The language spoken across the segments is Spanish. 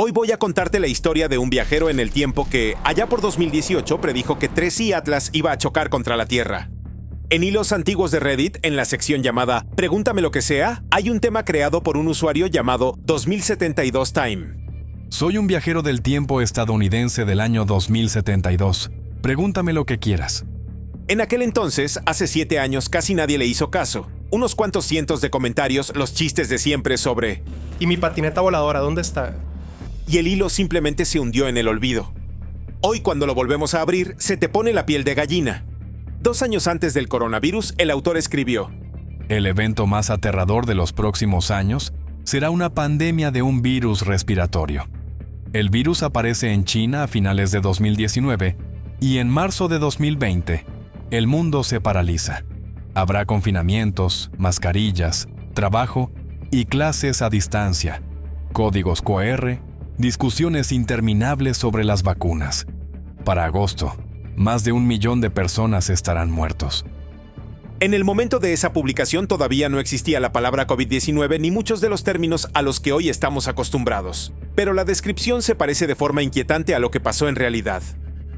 Hoy voy a contarte la historia de un viajero en el tiempo que, allá por 2018, predijo que 3i Atlas iba a chocar contra la Tierra. En hilos antiguos de Reddit, en la sección llamada Pregúntame lo que sea, hay un tema creado por un usuario llamado 2072 Time. Soy un viajero del tiempo estadounidense del año 2072. Pregúntame lo que quieras. En aquel entonces, hace 7 años, casi nadie le hizo caso. Unos cuantos cientos de comentarios, los chistes de siempre sobre ¿Y mi patineta voladora dónde está? y el hilo simplemente se hundió en el olvido. Hoy, cuando lo volvemos a abrir, se te pone la piel de gallina. 2 años antes del coronavirus, el autor escribió: El evento más aterrador de los próximos años será una pandemia de un virus respiratorio. El virus aparece en China a finales de 2019 y en marzo de 2020, el mundo se paraliza. Habrá confinamientos, mascarillas, trabajo y clases a distancia, códigos QR, discusiones interminables sobre las vacunas. Para agosto, más de 1 millón de personas estarán muertos. En el momento de esa publicación todavía no existía la palabra COVID-19 ni muchos de los términos a los que hoy estamos acostumbrados. Pero la descripción se parece de forma inquietante a lo que pasó en realidad.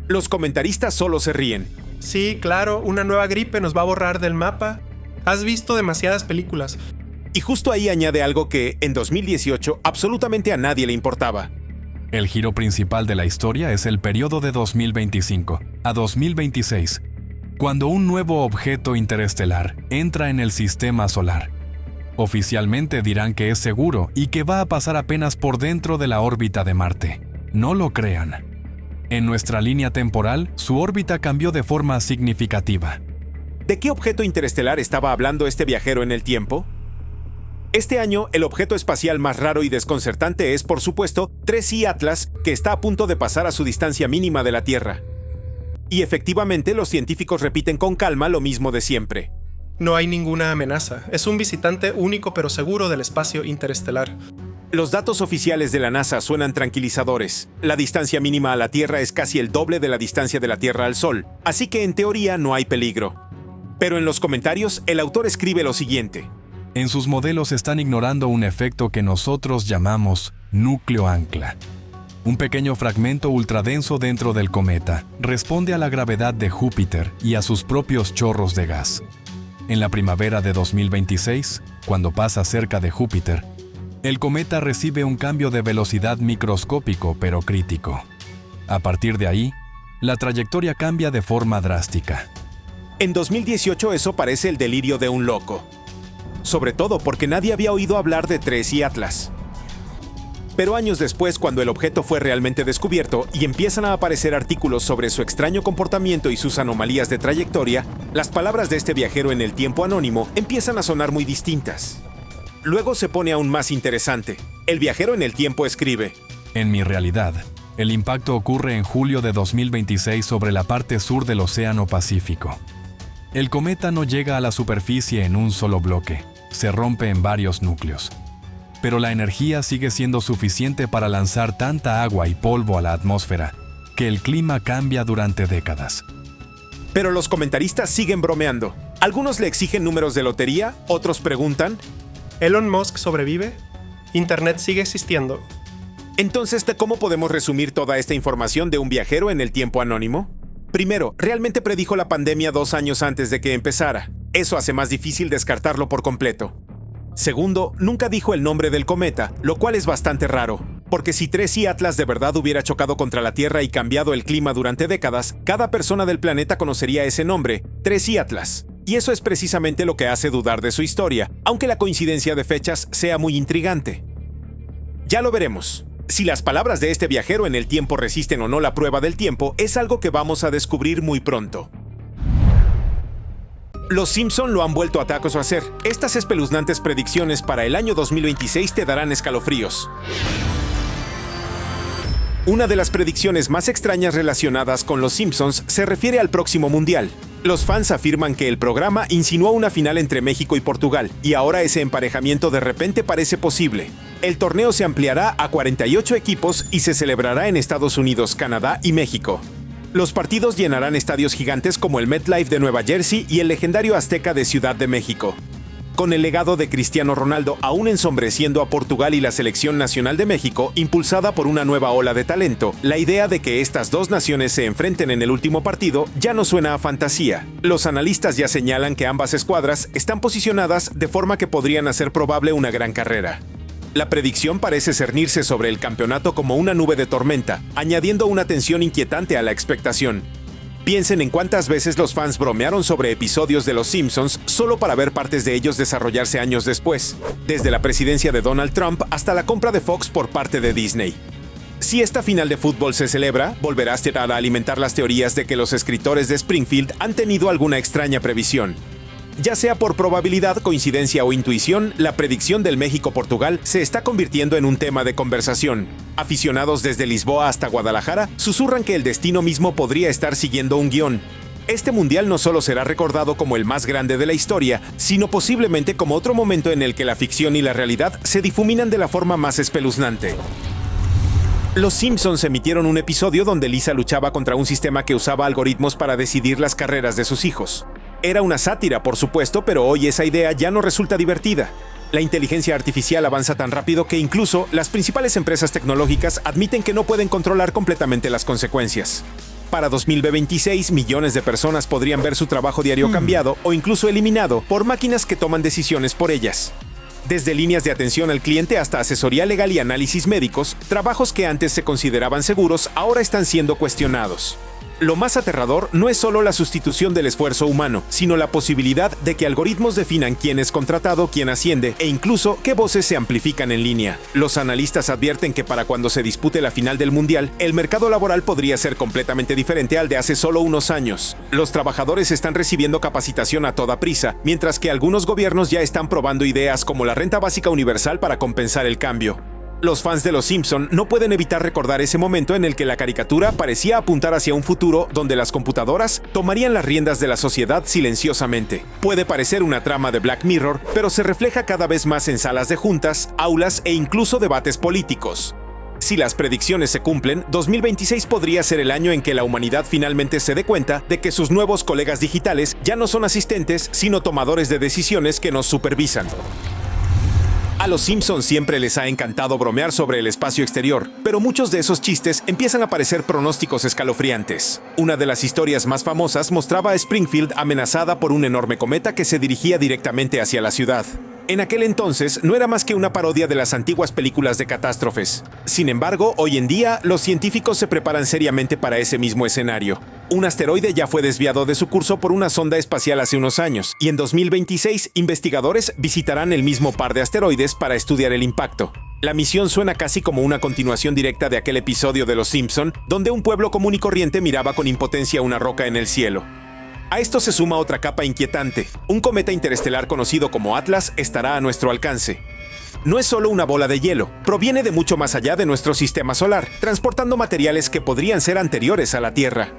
Los comentaristas solo se ríen. Sí, claro, una nueva gripe nos va a borrar del mapa. Has visto demasiadas películas. Y justo ahí añade algo que, en 2018, absolutamente a nadie le importaba. El giro principal de la historia es el periodo de 2025 a 2026, cuando un nuevo objeto interestelar entra en el sistema solar. Oficialmente dirán que es seguro y que va a pasar apenas por dentro de la órbita de Marte. No lo crean. En nuestra línea temporal, su órbita cambió de forma significativa. ¿De qué objeto interestelar estaba hablando este viajero en el tiempo? Este año, el objeto espacial más raro y desconcertante es, por supuesto, 3i Atlas, que está a punto de pasar a su distancia mínima de la Tierra. Y efectivamente, los científicos repiten con calma lo mismo de siempre. No hay ninguna amenaza. Es un visitante único pero seguro del espacio interestelar. Los datos oficiales de la NASA suenan tranquilizadores. La distancia mínima a la Tierra es casi el doble de la distancia de la Tierra al Sol, así que en teoría no hay peligro. Pero en los comentarios, el autor escribe lo siguiente: En sus modelos están ignorando un efecto que nosotros llamamos núcleo ancla. Un pequeño fragmento ultradenso dentro del cometa responde a la gravedad de Júpiter y a sus propios chorros de gas. En la primavera de 2026, cuando pasa cerca de Júpiter, el cometa recibe un cambio de velocidad microscópico pero crítico. A partir de ahí, la trayectoria cambia de forma drástica. En 2018 eso parece el delirio de un loco. Sobre todo porque nadie había oído hablar de 3i Atlas. Pero años después, cuando el objeto fue realmente descubierto y empiezan a aparecer artículos sobre su extraño comportamiento y sus anomalías de trayectoria, las palabras de este viajero en el tiempo anónimo empiezan a sonar muy distintas. Luego se pone aún más interesante. El viajero en el tiempo escribe: En mi realidad, el impacto ocurre en julio de 2026 sobre la parte sur del Océano Pacífico. El cometa no llega a la superficie en un solo bloque, se rompe en varios núcleos. Pero la energía sigue siendo suficiente para lanzar tanta agua y polvo a la atmósfera, que el clima cambia durante décadas. Pero los comentaristas siguen bromeando. Algunos le exigen números de lotería, otros preguntan: ¿Elon Musk sobrevive? ¿Internet sigue existiendo? Entonces, ¿cómo podemos resumir toda esta información de un viajero en el tiempo anónimo? Primero, realmente predijo la pandemia 2 años antes de que empezara. Eso hace más difícil descartarlo por completo. Segundo, nunca dijo el nombre del cometa, lo cual es bastante raro, porque si 3i Atlas de verdad hubiera chocado contra la Tierra y cambiado el clima durante décadas, cada persona del planeta conocería ese nombre, 3i Atlas. Y eso es precisamente lo que hace dudar de su historia, aunque la coincidencia de fechas sea muy intrigante. Ya lo veremos. Si las palabras de este viajero en el tiempo resisten o no la prueba del tiempo, es algo que vamos a descubrir muy pronto. Los Simpson lo han vuelto a tacos a hacer. Estas espeluznantes predicciones para el año 2026 te darán escalofríos. Una de las predicciones más extrañas relacionadas con los Simpsons se refiere al próximo mundial. Los fans afirman que el programa insinuó una final entre México y Portugal, y ahora ese emparejamiento de repente parece posible. El torneo se ampliará a 48 equipos y se celebrará en Estados Unidos, Canadá y México. Los partidos llenarán estadios gigantes como el MetLife de Nueva Jersey y el legendario Azteca de Ciudad de México. Con el legado de Cristiano Ronaldo aún ensombreciendo a Portugal y la selección nacional de México, impulsada por una nueva ola de talento, la idea de que estas dos naciones se enfrenten en el último partido ya no suena a fantasía. Los analistas ya señalan que ambas escuadras están posicionadas de forma que podrían hacer probable una gran carrera. La predicción parece cernirse sobre el campeonato como una nube de tormenta, añadiendo una tensión inquietante a la expectación. Piensen en cuántas veces los fans bromearon sobre episodios de Los Simpsons solo para ver partes de ellos desarrollarse años después, desde la presidencia de Donald Trump hasta la compra de Fox por parte de Disney. Si esta final de fútbol se celebra, volverá a alimentar las teorías de que los escritores de Springfield han tenido alguna extraña previsión. Ya sea por probabilidad, coincidencia o intuición, la predicción del México-Portugal se está convirtiendo en un tema de conversación. Aficionados desde Lisboa hasta Guadalajara susurran que el destino mismo podría estar siguiendo un guión. Este mundial no solo será recordado como el más grande de la historia, sino posiblemente como otro momento en el que la ficción y la realidad se difuminan de la forma más espeluznante. Los Simpsons emitieron un episodio donde Lisa luchaba contra un sistema que usaba algoritmos para decidir las carreras de sus hijos. Era una sátira, por supuesto, pero hoy esa idea ya no resulta divertida. La inteligencia artificial avanza tan rápido que incluso las principales empresas tecnológicas admiten que no pueden controlar completamente las consecuencias. Para 2026, millones de personas podrían ver su trabajo diario cambiado o incluso eliminado por máquinas que toman decisiones por ellas. Desde líneas de atención al cliente hasta asesoría legal y análisis médicos, trabajos que antes se consideraban seguros ahora están siendo cuestionados. Lo más aterrador no es solo la sustitución del esfuerzo humano, sino la posibilidad de que algoritmos definan quién es contratado, quién asciende e incluso qué voces se amplifican en línea. Los analistas advierten que para cuando se dispute la final del Mundial, el mercado laboral podría ser completamente diferente al de hace solo unos años. Los trabajadores están recibiendo capacitación a toda prisa, mientras que algunos gobiernos ya están probando ideas como la renta básica universal para compensar el cambio. Los fans de Los Simpson no pueden evitar recordar ese momento en el que la caricatura parecía apuntar hacia un futuro donde las computadoras tomarían las riendas de la sociedad silenciosamente. Puede parecer una trama de Black Mirror, pero se refleja cada vez más en salas de juntas, aulas e incluso debates políticos. Si las predicciones se cumplen, 2026 podría ser el año en que la humanidad finalmente se dé cuenta de que sus nuevos colegas digitales ya no son asistentes, sino tomadores de decisiones que nos supervisan. A los Simpsons siempre les ha encantado bromear sobre el espacio exterior, pero muchos de esos chistes empiezan a parecer pronósticos escalofriantes. Una de las historias más famosas mostraba a Springfield amenazada por un enorme cometa que se dirigía directamente hacia la ciudad. En aquel entonces no era más que una parodia de las antiguas películas de catástrofes. Sin embargo, hoy en día, los científicos se preparan seriamente para ese mismo escenario. Un asteroide ya fue desviado de su curso por una sonda espacial hace unos años, y en 2026 investigadores visitarán el mismo par de asteroides para estudiar el impacto. La misión suena casi como una continuación directa de aquel episodio de Los Simpson, donde un pueblo común y corriente miraba con impotencia una roca en el cielo. A esto se suma otra capa inquietante. Un cometa interestelar conocido como Atlas estará a nuestro alcance. No es solo una bola de hielo, proviene de mucho más allá de nuestro sistema solar, transportando materiales que podrían ser anteriores a la Tierra.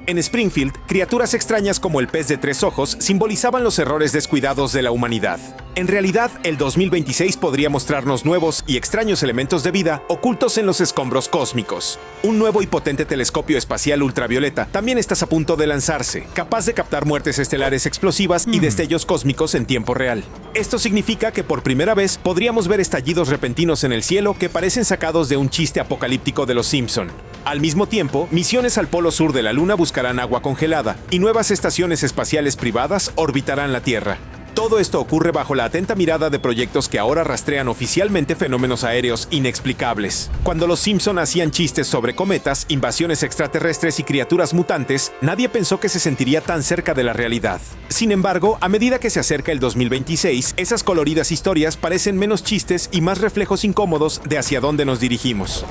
En Springfield, criaturas extrañas como el pez de 3 ojos simbolizaban los errores descuidados de la humanidad. En realidad, el 2026 podría mostrarnos nuevos y extraños elementos de vida ocultos en los escombros cósmicos. Un nuevo y potente telescopio espacial ultravioleta también está a punto de lanzarse, capaz de captar muertes estelares explosivas y destellos cósmicos en tiempo real. Esto significa que por primera vez podríamos ver estallidos repentinos en el cielo que parecen sacados de un chiste apocalíptico de Los Simpson. Al mismo tiempo, misiones al polo sur de la Luna buscarán agua congelada y nuevas estaciones espaciales privadas orbitarán la Tierra. Todo esto ocurre bajo la atenta mirada de proyectos que ahora rastrean oficialmente fenómenos aéreos inexplicables. Cuando los Simpson hacían chistes sobre cometas, invasiones extraterrestres y criaturas mutantes, nadie pensó que se sentiría tan cerca de la realidad. Sin embargo, a medida que se acerca el 2026, esas coloridas historias parecen menos chistes y más reflejos incómodos de hacia dónde nos dirigimos.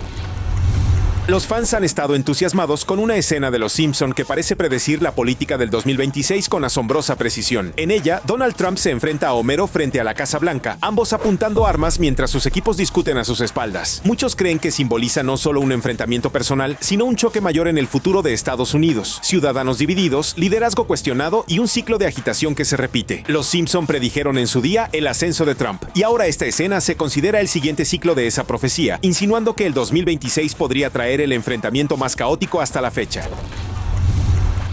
Los fans han estado entusiasmados con una escena de Los Simpson que parece predecir la política del 2026 con asombrosa precisión. En ella, Donald Trump se enfrenta a Homero frente a la Casa Blanca, ambos apuntando armas mientras sus equipos discuten a sus espaldas. Muchos creen que simboliza no solo un enfrentamiento personal, sino un choque mayor en el futuro de Estados Unidos. Ciudadanos divididos, liderazgo cuestionado y un ciclo de agitación que se repite. Los Simpson predijeron en su día el ascenso de Trump, y ahora esta escena se considera el siguiente ciclo de esa profecía, insinuando que el 2026 podría traer el enfrentamiento más caótico hasta la fecha.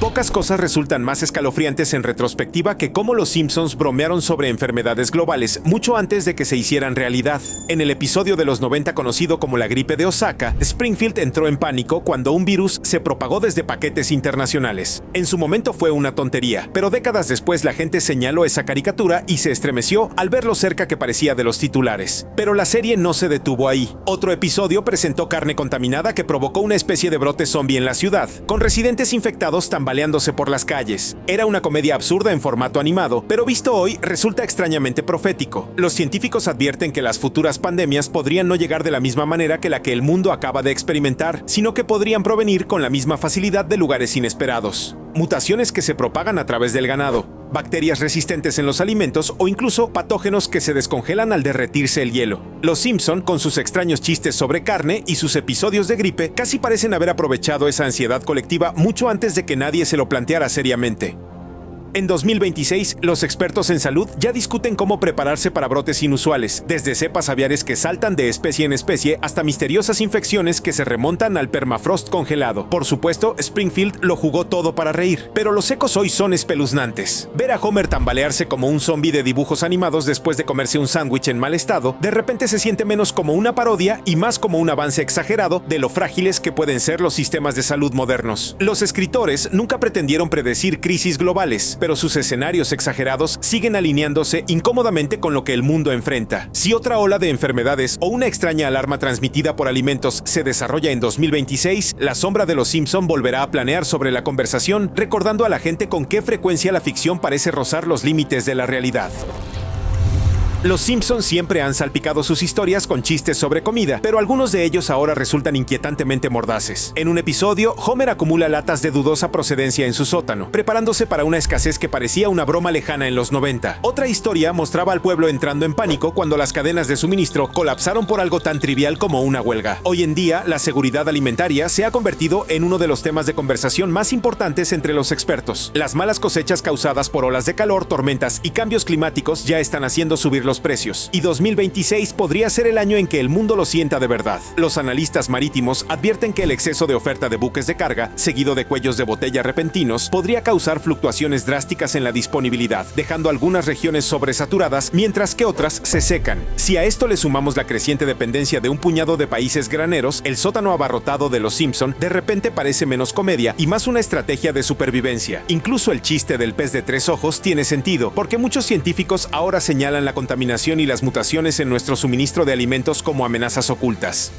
Pocas cosas resultan más escalofriantes en retrospectiva que cómo los Simpsons bromearon sobre enfermedades globales mucho antes de que se hicieran realidad. En el episodio de los 90 conocido como la gripe de Osaka, Springfield entró en pánico cuando un virus se propagó desde paquetes internacionales. En su momento fue una tontería, pero décadas después la gente señaló esa caricatura y se estremeció al ver lo cerca que parecía de los titulares. Pero la serie no se detuvo ahí. Otro episodio presentó carne contaminada que provocó una especie de brote zombie en la ciudad, con residentes infectados tambaleándose por las calles. Era una comedia absurda en formato animado, pero visto hoy resulta extrañamente profético. Los científicos advierten que las futuras pandemias podrían no llegar de la misma manera que la que el mundo acaba de experimentar, sino que podrían provenir con la misma facilidad de lugares inesperados. Mutaciones que se propagan a través del ganado, bacterias resistentes en los alimentos o incluso patógenos que se descongelan al derretirse el hielo. Los Simpson, con sus extraños chistes sobre carne y sus episodios de gripe, casi parecen haber aprovechado esa ansiedad colectiva mucho antes de que nadie se lo planteara seriamente. En 2026, los expertos en salud ya discuten cómo prepararse para brotes inusuales, desde cepas aviares que saltan de especie en especie hasta misteriosas infecciones que se remontan al permafrost congelado. Por supuesto, Springfield lo jugó todo para reír, pero los ecos hoy son espeluznantes. Ver a Homer tambalearse como un zombie de dibujos animados después de comerse un sándwich en mal estado, de repente se siente menos como una parodia y más como un avance exagerado de lo frágiles que pueden ser los sistemas de salud modernos. Los escritores nunca pretendieron predecir crisis globales, pero sus escenarios exagerados siguen alineándose incómodamente con lo que el mundo enfrenta. Si otra ola de enfermedades o una extraña alarma transmitida por alimentos se desarrolla en 2026, la sombra de los Simpson volverá a planear sobre la conversación, recordando a la gente con qué frecuencia la ficción parece rozar los límites de la realidad. Los Simpsons siempre han salpicado sus historias con chistes sobre comida, pero algunos de ellos ahora resultan inquietantemente mordaces. En un episodio, Homer acumula latas de dudosa procedencia en su sótano, preparándose para una escasez que parecía una broma lejana en los 90. Otra historia mostraba al pueblo entrando en pánico cuando las cadenas de suministro colapsaron por algo tan trivial como una huelga. Hoy en día, la seguridad alimentaria se ha convertido en uno de los temas de conversación más importantes entre los expertos. Las malas cosechas causadas por olas de calor, tormentas y cambios climáticos ya están haciendo subir los precios, y 2026 podría ser el año en que el mundo lo sienta de verdad. Los analistas marítimos advierten que el exceso de oferta de buques de carga, seguido de cuellos de botella repentinos, podría causar fluctuaciones drásticas en la disponibilidad, dejando algunas regiones sobresaturadas mientras que otras se secan. Si a esto le sumamos la creciente dependencia de un puñado de países graneros, el sótano abarrotado de los Simpson de repente parece menos comedia y más una estrategia de supervivencia. Incluso el chiste del pez de tres ojos tiene sentido, porque muchos científicos ahora señalan la contaminación y las mutaciones en nuestro suministro de alimentos como amenazas ocultas.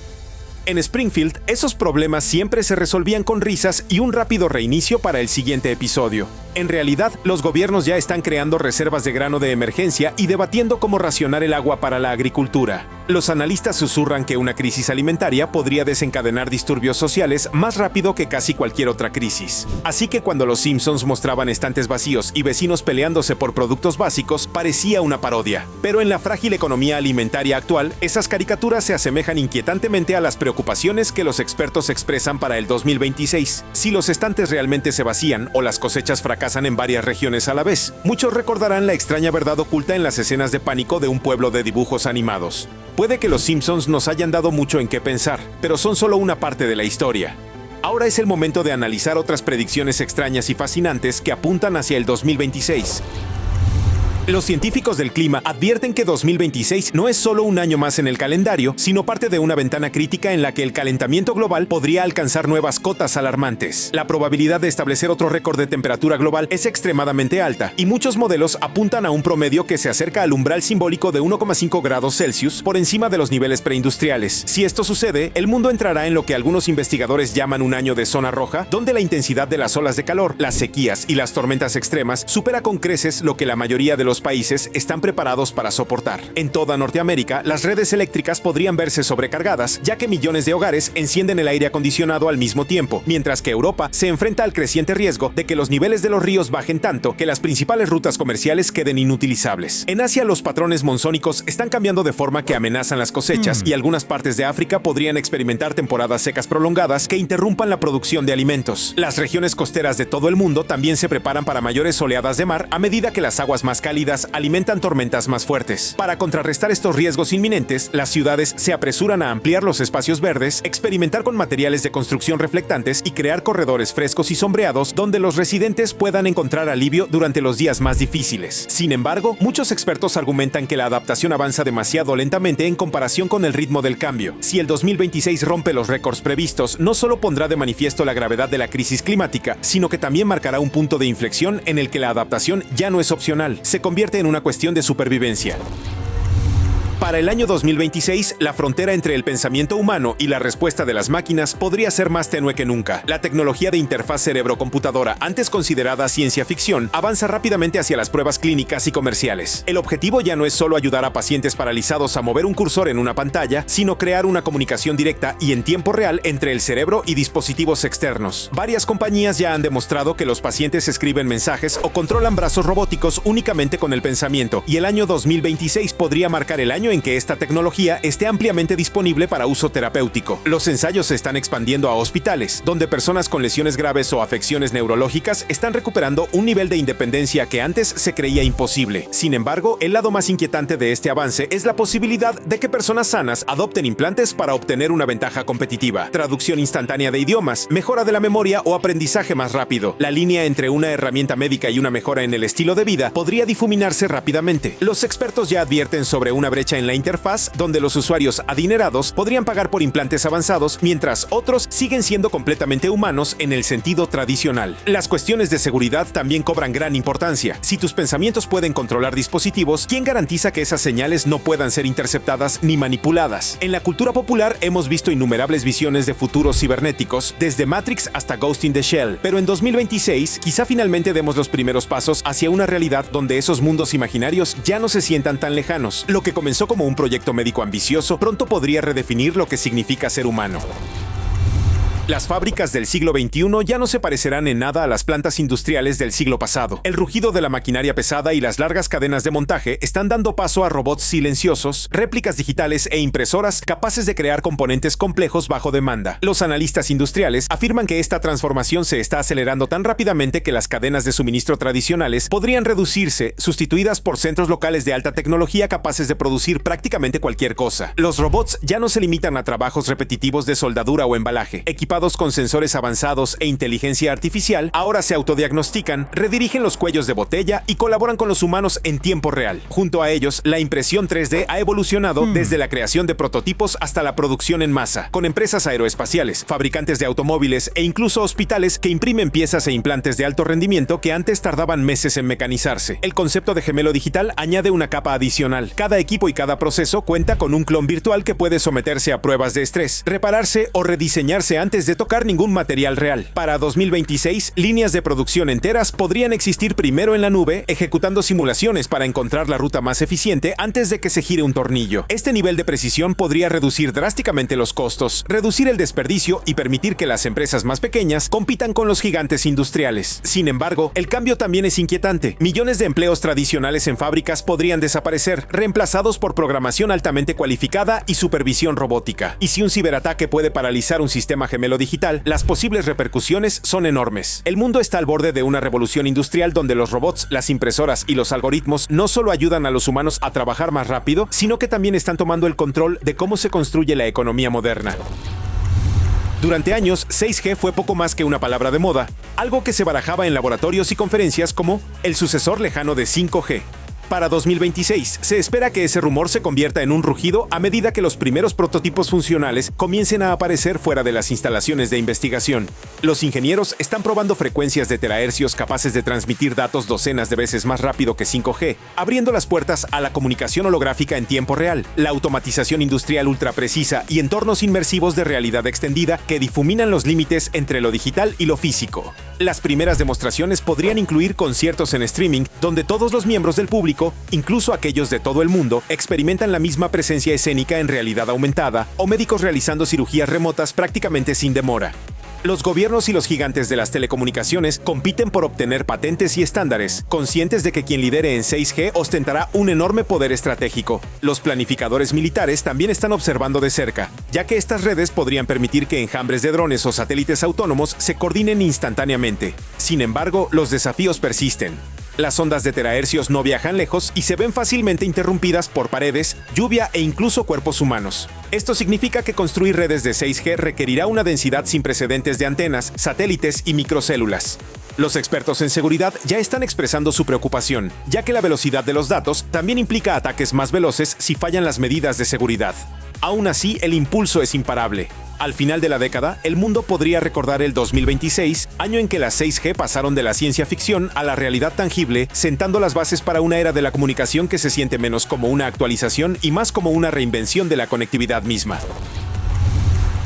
En Springfield, esos problemas siempre se resolvían con risas y un rápido reinicio para el siguiente episodio. En realidad, los gobiernos ya están creando reservas de grano de emergencia y debatiendo cómo racionar el agua para la agricultura. Los analistas susurran que una crisis alimentaria podría desencadenar disturbios sociales más rápido que casi cualquier otra crisis. Así que cuando los Simpsons mostraban estantes vacíos y vecinos peleándose por productos básicos, parecía una parodia. Pero en la frágil economía alimentaria actual, esas caricaturas se asemejan inquietantemente a las preocupaciones que los expertos expresan para el 2026. Si los estantes realmente se vacían o las cosechas fracasan en varias regiones a la vez, muchos recordarán la extraña verdad oculta en las escenas de pánico de un pueblo de dibujos animados. Puede que los Simpsons nos hayan dado mucho en qué pensar, pero son solo una parte de la historia. Ahora es el momento de analizar otras predicciones extrañas y fascinantes que apuntan hacia el 2026. Los científicos del clima advierten que 2026 no es solo un año más en el calendario, sino parte de una ventana crítica en la que el calentamiento global podría alcanzar nuevas cotas alarmantes. La probabilidad de establecer otro récord de temperatura global es extremadamente alta, y muchos modelos apuntan a un promedio que se acerca al umbral simbólico de 1,5 grados Celsius por encima de los niveles preindustriales. Si esto sucede, el mundo entrará en lo que algunos investigadores llaman un año de zona roja, donde la intensidad de las olas de calor, las sequías y las tormentas extremas supera con creces lo que la mayoría de los países están preparados para soportar. En toda Norteamérica, las redes eléctricas podrían verse sobrecargadas, ya que millones de hogares encienden el aire acondicionado al mismo tiempo, mientras que Europa se enfrenta al creciente riesgo de que los niveles de los ríos bajen tanto que las principales rutas comerciales queden inutilizables. En Asia, los patrones monzónicos están cambiando de forma que amenazan las cosechas, y algunas partes de África podrían experimentar temporadas secas prolongadas que interrumpan la producción de alimentos. Las regiones costeras de todo el mundo también se preparan para mayores oleadas de mar a medida que las aguas más cálidas cálidas alimentan tormentas más fuertes. Para contrarrestar estos riesgos inminentes, las ciudades se apresuran a ampliar los espacios verdes, experimentar con materiales de construcción reflectantes y crear corredores frescos y sombreados donde los residentes puedan encontrar alivio durante los días más difíciles. Sin embargo, muchos expertos argumentan que la adaptación avanza demasiado lentamente en comparación con el ritmo del cambio. Si el 2026 rompe los récords previstos, no solo pondrá de manifiesto la gravedad de la crisis climática, sino que también marcará un punto de inflexión en el que la adaptación ya no es opcional, se convierte en una cuestión de supervivencia. Para el año 2026, la frontera entre el pensamiento humano y la respuesta de las máquinas podría ser más tenue que nunca. La tecnología de interfaz cerebro-computadora, antes considerada ciencia ficción, avanza rápidamente hacia las pruebas clínicas y comerciales. El objetivo ya no es solo ayudar a pacientes paralizados a mover un cursor en una pantalla, sino crear una comunicación directa y en tiempo real entre el cerebro y dispositivos externos. Varias compañías ya han demostrado que los pacientes escriben mensajes o controlan brazos robóticos únicamente con el pensamiento, y el año 2026 podría marcar el año en que esta tecnología esté ampliamente disponible para uso terapéutico. Los ensayos se están expandiendo a hospitales, donde personas con lesiones graves o afecciones neurológicas están recuperando un nivel de independencia que antes se creía imposible. Sin embargo, el lado más inquietante de este avance es la posibilidad de que personas sanas adopten implantes para obtener una ventaja competitiva. Traducción instantánea de idiomas, mejora de la memoria o aprendizaje más rápido. La línea entre una herramienta médica y una mejora en el estilo de vida podría difuminarse rápidamente. Los expertos ya advierten sobre una brecha en la interfaz donde los usuarios adinerados podrían pagar por implantes avanzados, mientras otros siguen siendo completamente humanos en el sentido tradicional. Las cuestiones de seguridad también cobran gran importancia. Si tus pensamientos pueden controlar dispositivos, ¿quién garantiza que esas señales no puedan ser interceptadas ni manipuladas? En la cultura popular hemos visto innumerables visiones de futuros cibernéticos, desde Matrix hasta Ghost in the Shell, pero en 2026 quizá finalmente demos los primeros pasos hacia una realidad donde esos mundos imaginarios ya no se sientan tan lejanos. Lo que comenzó como un proyecto médico ambicioso pronto podría redefinir lo que significa ser humano. Las fábricas del siglo XXI ya no se parecerán en nada a las plantas industriales del siglo pasado. El rugido de la maquinaria pesada y las largas cadenas de montaje están dando paso a robots silenciosos, réplicas digitales e impresoras capaces de crear componentes complejos bajo demanda. Los analistas industriales afirman que esta transformación se está acelerando tan rápidamente que las cadenas de suministro tradicionales podrían reducirse, sustituidas por centros locales de alta tecnología capaces de producir prácticamente cualquier cosa. Los robots ya no se limitan a trabajos repetitivos de soldadura o embalaje. Equipados con sensores avanzados e inteligencia artificial, ahora se autodiagnostican, redirigen los cuellos de botella y colaboran con los humanos en tiempo real. Junto a ellos, la impresión 3D ha evolucionado desde la creación de prototipos hasta la producción en masa, con empresas aeroespaciales, fabricantes de automóviles e incluso hospitales que imprimen piezas e implantes de alto rendimiento que antes tardaban meses en mecanizarse. El concepto de gemelo digital añade una capa adicional. Cada equipo y cada proceso cuenta con un clon virtual que puede someterse a pruebas de estrés, repararse o rediseñarse antes de tocar ningún material real. Para 2026, líneas de producción enteras podrían existir primero en la nube, ejecutando simulaciones para encontrar la ruta más eficiente antes de que se gire un tornillo. Este nivel de precisión podría reducir drásticamente los costos, reducir el desperdicio y permitir que las empresas más pequeñas compitan con los gigantes industriales. Sin embargo, el cambio también es inquietante. Millones de empleos tradicionales en fábricas podrían desaparecer, reemplazados por programación altamente cualificada y supervisión robótica. Y si un ciberataque puede paralizar un sistema gemelo digital, las posibles repercusiones son enormes. El mundo está al borde de una revolución industrial donde los robots, las impresoras y los algoritmos no solo ayudan a los humanos a trabajar más rápido, sino que también están tomando el control de cómo se construye la economía moderna. Durante años, 6G fue poco más que una palabra de moda, algo que se barajaba en laboratorios y conferencias como el sucesor lejano de 5G. Para 2026, se espera que ese rumor se convierta en un rugido a medida que los primeros prototipos funcionales comiencen a aparecer fuera de las instalaciones de investigación. Los ingenieros están probando frecuencias de terahercios capaces de transmitir datos docenas de veces más rápido que 5G, abriendo las puertas a la comunicación holográfica en tiempo real, la automatización industrial ultra precisa y entornos inmersivos de realidad extendida que difuminan los límites entre lo digital y lo físico. Las primeras demostraciones podrían incluir conciertos en streaming, donde todos los miembros del público, incluso aquellos de todo el mundo, experimentan la misma presencia escénica en realidad aumentada, o médicos realizando cirugías remotas prácticamente sin demora. Los gobiernos y los gigantes de las telecomunicaciones compiten por obtener patentes y estándares, conscientes de que quien lidere en 6G ostentará un enorme poder estratégico. Los planificadores militares también están observando de cerca, ya que estas redes podrían permitir que enjambres de drones o satélites autónomos se coordinen instantáneamente. Sin embargo, los desafíos persisten. Las ondas de terahercios no viajan lejos y se ven fácilmente interrumpidas por paredes, lluvia e incluso cuerpos humanos. Esto significa que construir redes de 6G requerirá una densidad sin precedentes de antenas, satélites y microcélulas. Los expertos en seguridad ya están expresando su preocupación, ya que la velocidad de los datos también implica ataques más veloces si fallan las medidas de seguridad. Aún así, el impulso es imparable. Al final de la década, el mundo podría recordar el 2026, año en que las 6G pasaron de la ciencia ficción a la realidad tangible, sentando las bases para una era de la comunicación que se siente menos como una actualización y más como una reinvención de la conectividad misma.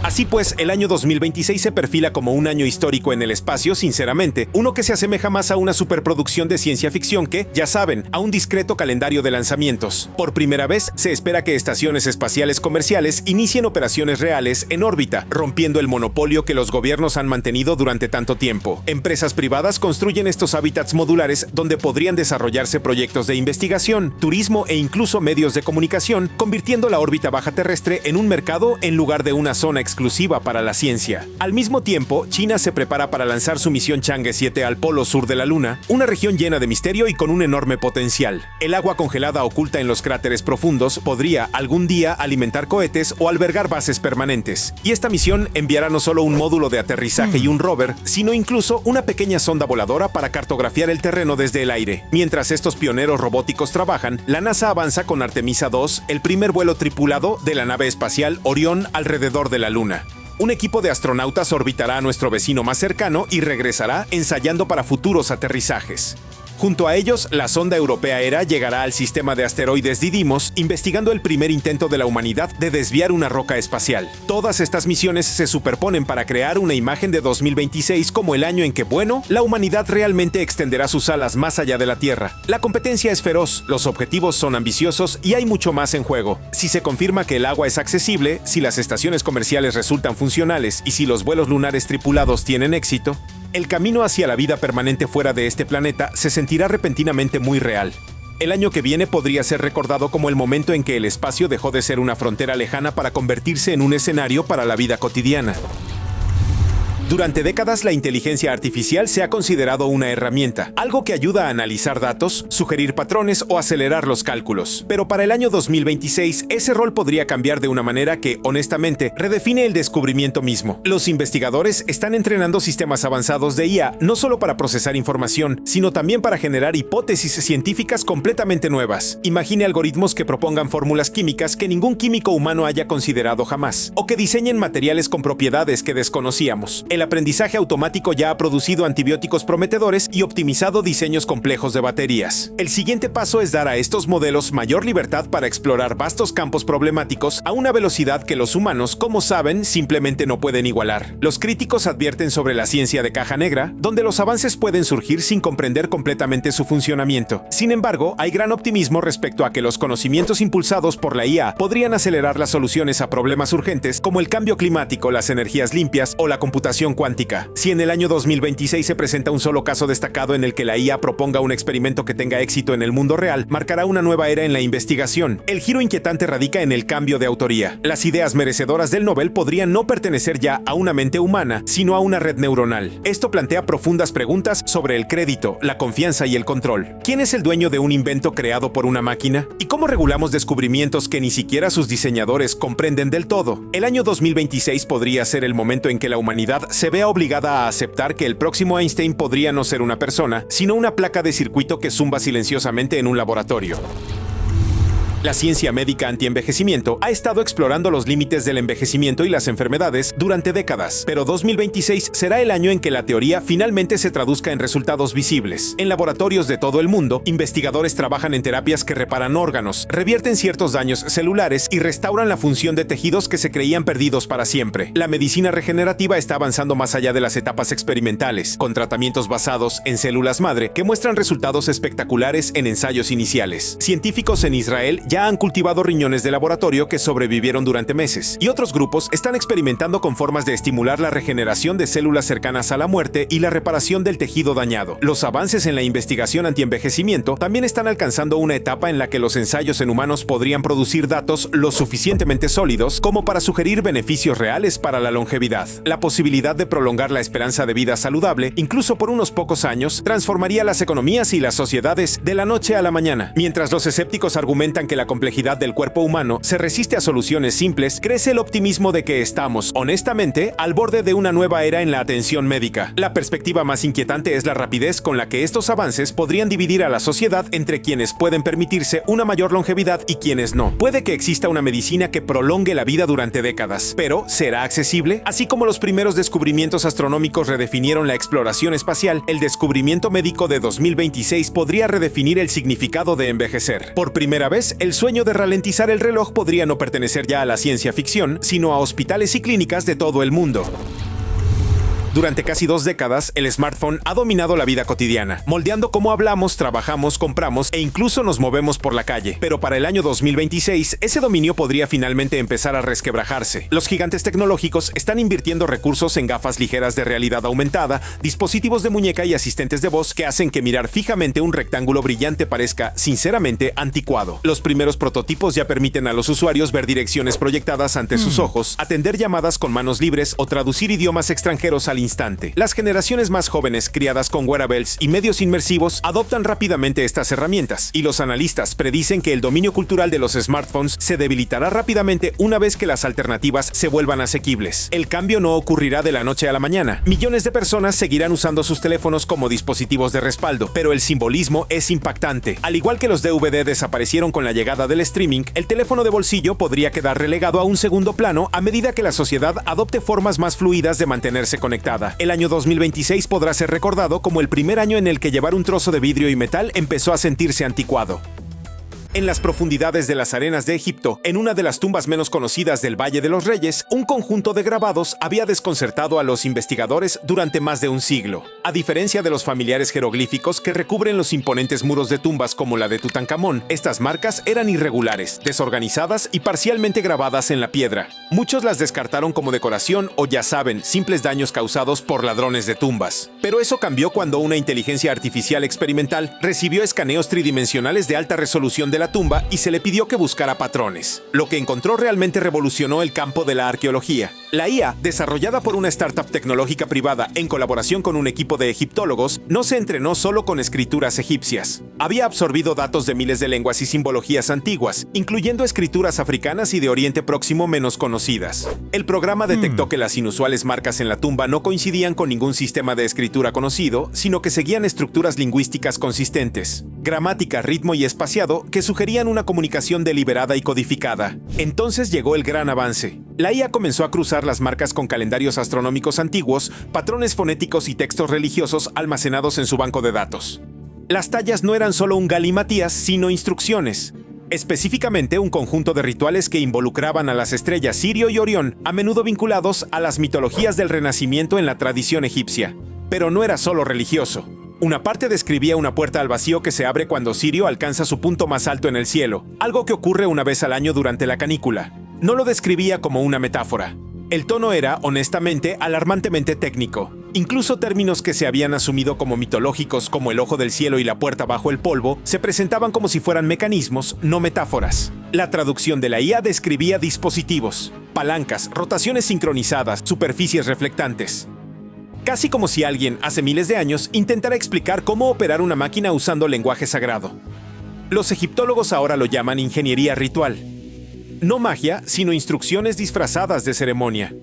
Así pues, el año 2026 se perfila como un año histórico en el espacio, sinceramente, uno que se asemeja más a una superproducción de ciencia ficción que, ya saben, a un discreto calendario de lanzamientos. Por primera vez, se espera que estaciones espaciales comerciales inicien operaciones reales en órbita, rompiendo el monopolio que los gobiernos han mantenido durante tanto tiempo. Empresas privadas construyen estos hábitats modulares donde podrían desarrollarse proyectos de investigación, turismo e incluso medios de comunicación, convirtiendo la órbita baja terrestre en un mercado en lugar de una zona exclusiva para la ciencia. Al mismo tiempo, China se prepara para lanzar su misión Chang'e 7 al polo sur de la Luna, una región llena de misterio y con un enorme potencial. El agua congelada oculta en los cráteres profundos podría algún día alimentar cohetes o albergar bases permanentes. Y esta misión enviará no solo un módulo de aterrizaje y un rover, sino incluso una pequeña sonda voladora para cartografiar el terreno desde el aire. Mientras estos pioneros robóticos trabajan, la NASA avanza con Artemisa 2, el primer vuelo tripulado de la nave espacial Orión alrededor de la Luna. Un equipo de astronautas orbitará a nuestro vecino más cercano y regresará ensayando para futuros aterrizajes. Junto a ellos, la sonda europea ERA llegará al sistema de asteroides Didymos, investigando el primer intento de la humanidad de desviar una roca espacial. Todas estas misiones se superponen para crear una imagen de 2026 como el año en que, la humanidad realmente extenderá sus alas más allá de la Tierra. La competencia es feroz, los objetivos son ambiciosos y hay mucho más en juego. Si se confirma que el agua es accesible, si las estaciones comerciales resultan funcionales y si los vuelos lunares tripulados tienen éxito, el camino hacia la vida permanente fuera de este planeta se sentirá repentinamente muy real. El año que viene podría ser recordado como el momento en que el espacio dejó de ser una frontera lejana para convertirse en un escenario para la vida cotidiana. Durante décadas, la inteligencia artificial se ha considerado una herramienta, algo que ayuda a analizar datos, sugerir patrones o acelerar los cálculos. Pero para el año 2026, ese rol podría cambiar de una manera que, honestamente, redefine el descubrimiento mismo. Los investigadores están entrenando sistemas avanzados de IA no solo para procesar información, sino también para generar hipótesis científicas completamente nuevas. Imagine algoritmos que propongan fórmulas químicas que ningún químico humano haya considerado jamás, o que diseñen materiales con propiedades que desconocíamos. El aprendizaje automático ya ha producido antibióticos prometedores y optimizado diseños complejos de baterías. El siguiente paso es dar a estos modelos mayor libertad para explorar vastos campos problemáticos a una velocidad que los humanos, como saben, simplemente no pueden igualar. Los críticos advierten sobre la ciencia de caja negra, donde los avances pueden surgir sin comprender completamente su funcionamiento. Sin embargo, hay gran optimismo respecto a que los conocimientos impulsados por la IA podrían acelerar las soluciones a problemas urgentes como el cambio climático, las energías limpias o la computación cuántica. Si en el año 2026 se presenta un solo caso destacado en el que la IA proponga un experimento que tenga éxito en el mundo real, marcará una nueva era en la investigación. El giro inquietante radica en el cambio de autoría. Las ideas merecedoras del Nobel podrían no pertenecer ya a una mente humana, sino a una red neuronal. Esto plantea profundas preguntas sobre el crédito, la confianza y el control. ¿Quién es el dueño de un invento creado por una máquina? ¿Y cómo regulamos descubrimientos que ni siquiera sus diseñadores comprenden del todo? El año 2026 podría ser el momento en que la humanidad se vea obligada a aceptar que el próximo Einstein podría no ser una persona, sino una placa de circuito que zumba silenciosamente en un laboratorio. La ciencia médica antienvejecimiento ha estado explorando los límites del envejecimiento y las enfermedades durante décadas, pero 2026 será el año en que la teoría finalmente se traduzca en resultados visibles. En laboratorios de todo el mundo, investigadores trabajan en terapias que reparan órganos, revierten ciertos daños celulares y restauran la función de tejidos que se creían perdidos para siempre. La medicina regenerativa está avanzando más allá de las etapas experimentales, con tratamientos basados en células madre que muestran resultados espectaculares en ensayos iniciales. Científicos en Israel ya ya han cultivado riñones de laboratorio que sobrevivieron durante meses, y otros grupos están experimentando con formas de estimular la regeneración de células cercanas a la muerte y la reparación del tejido dañado. Los avances en la investigación antienvejecimiento también están alcanzando una etapa en la que los ensayos en humanos podrían producir datos lo suficientemente sólidos como para sugerir beneficios reales para la longevidad. La posibilidad de prolongar la esperanza de vida saludable, incluso por unos pocos años, transformaría las economías y las sociedades de la noche a la mañana. Mientras los escépticos argumentan que la complejidad del cuerpo humano se resiste a soluciones simples, crece el optimismo de que estamos, honestamente, al borde de una nueva era en la atención médica. La perspectiva más inquietante es la rapidez con la que estos avances podrían dividir a la sociedad entre quienes pueden permitirse una mayor longevidad y quienes no. Puede que exista una medicina que prolongue la vida durante décadas, pero ¿será accesible? Así como los primeros descubrimientos astronómicos redefinieron la exploración espacial, el descubrimiento médico de 2026 podría redefinir el significado de envejecer. Por primera vez, el sueño de ralentizar el reloj podría no pertenecer ya a la ciencia ficción, sino a hospitales y clínicas de todo el mundo. Durante casi 2 décadas, el smartphone ha dominado la vida cotidiana, moldeando cómo hablamos, trabajamos, compramos e incluso nos movemos por la calle. Pero para el año 2026, ese dominio podría finalmente empezar a resquebrajarse. Los gigantes tecnológicos están invirtiendo recursos en gafas ligeras de realidad aumentada, dispositivos de muñeca y asistentes de voz que hacen que mirar fijamente un rectángulo brillante parezca, sinceramente, anticuado. Los primeros prototipos ya permiten a los usuarios ver direcciones proyectadas ante sus ojos, atender llamadas con manos libres o traducir idiomas extranjeros al instante. Las generaciones más jóvenes, criadas con wearables y medios inmersivos, adoptan rápidamente estas herramientas, y los analistas predicen que el dominio cultural de los smartphones se debilitará rápidamente una vez que las alternativas se vuelvan asequibles. El cambio no ocurrirá de la noche a la mañana. Millones de personas seguirán usando sus teléfonos como dispositivos de respaldo, pero el simbolismo es impactante. Al igual que los DVD desaparecieron con la llegada del streaming, el teléfono de bolsillo podría quedar relegado a un segundo plano a medida que la sociedad adopte formas más fluidas de mantenerse conectada. El año 2026 podrá ser recordado como el primer año en el que llevar un trozo de vidrio y metal empezó a sentirse anticuado. En las profundidades de las arenas de Egipto, en una de las tumbas menos conocidas del Valle de los Reyes, un conjunto de grabados había desconcertado a los investigadores durante más de un siglo. A diferencia de los familiares jeroglíficos que recubren los imponentes muros de tumbas como la de Tutankamón, estas marcas eran irregulares, desorganizadas y parcialmente grabadas en la piedra. Muchos las descartaron como decoración o, ya saben, simples daños causados por ladrones de tumbas. Pero eso cambió cuando una inteligencia artificial experimental recibió escaneos tridimensionales de alta resolución de la tumba y se le pidió que buscara patrones. Lo que encontró realmente revolucionó el campo de la arqueología. La IA, desarrollada por una startup tecnológica privada en colaboración con un equipo de egiptólogos, no se entrenó solo con escrituras egipcias. Había absorbido datos de miles de lenguas y simbologías antiguas, incluyendo escrituras africanas y de Oriente Próximo menos conocidas. El programa detectó que las inusuales marcas en la tumba no coincidían con ningún sistema de escritura conocido, sino que seguían estructuras lingüísticas consistentes, gramática, ritmo y espaciado que sugerían una comunicación deliberada y codificada. Entonces llegó el gran avance. La IA comenzó a cruzar las marcas con calendarios astronómicos antiguos, patrones fonéticos y textos religiosos almacenados en su banco de datos. Las tallas no eran solo un galimatías, sino instrucciones. Específicamente un conjunto de rituales que involucraban a las estrellas Sirio y Orión, a menudo vinculados a las mitologías del Renacimiento en la tradición egipcia. Pero no era solo religioso. Una parte describía una puerta al vacío que se abre cuando Sirio alcanza su punto más alto en el cielo, algo que ocurre una vez al año durante la canícula. No lo describía como una metáfora. El tono era, honestamente, alarmantemente técnico. Incluso términos que se habían asumido como mitológicos, como el ojo del cielo y la puerta bajo el polvo, se presentaban como si fueran mecanismos, no metáforas. La traducción de la IA describía dispositivos, palancas, rotaciones sincronizadas, superficies reflectantes. Casi como si alguien, hace miles de años, intentara explicar cómo operar una máquina usando lenguaje sagrado. Los egiptólogos ahora lo llaman ingeniería ritual. No magia, sino instrucciones disfrazadas de ceremonia.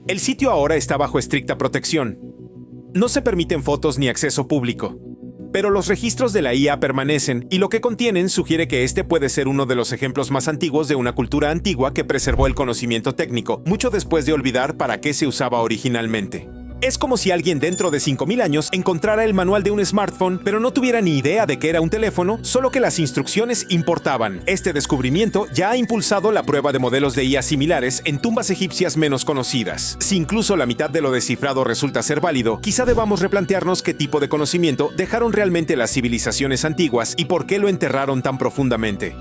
El sitio ahora está bajo estricta protección. No se permiten fotos ni acceso público. Pero los registros de la IA permanecen y lo que contienen sugiere que este puede ser uno de los ejemplos más antiguos de una cultura antigua que preservó el conocimiento técnico, mucho después de olvidar para qué se usaba originalmente. Es como si alguien dentro de 5000 años encontrara el manual de un smartphone, pero no tuviera ni idea de que era un teléfono, solo que las instrucciones importaban. Este descubrimiento ya ha impulsado la prueba de modelos de IA similares en tumbas egipcias menos conocidas. Si incluso la mitad de lo descifrado resulta ser válido, quizá debamos replantearnos qué tipo de conocimiento dejaron realmente las civilizaciones antiguas y por qué lo enterraron tan profundamente.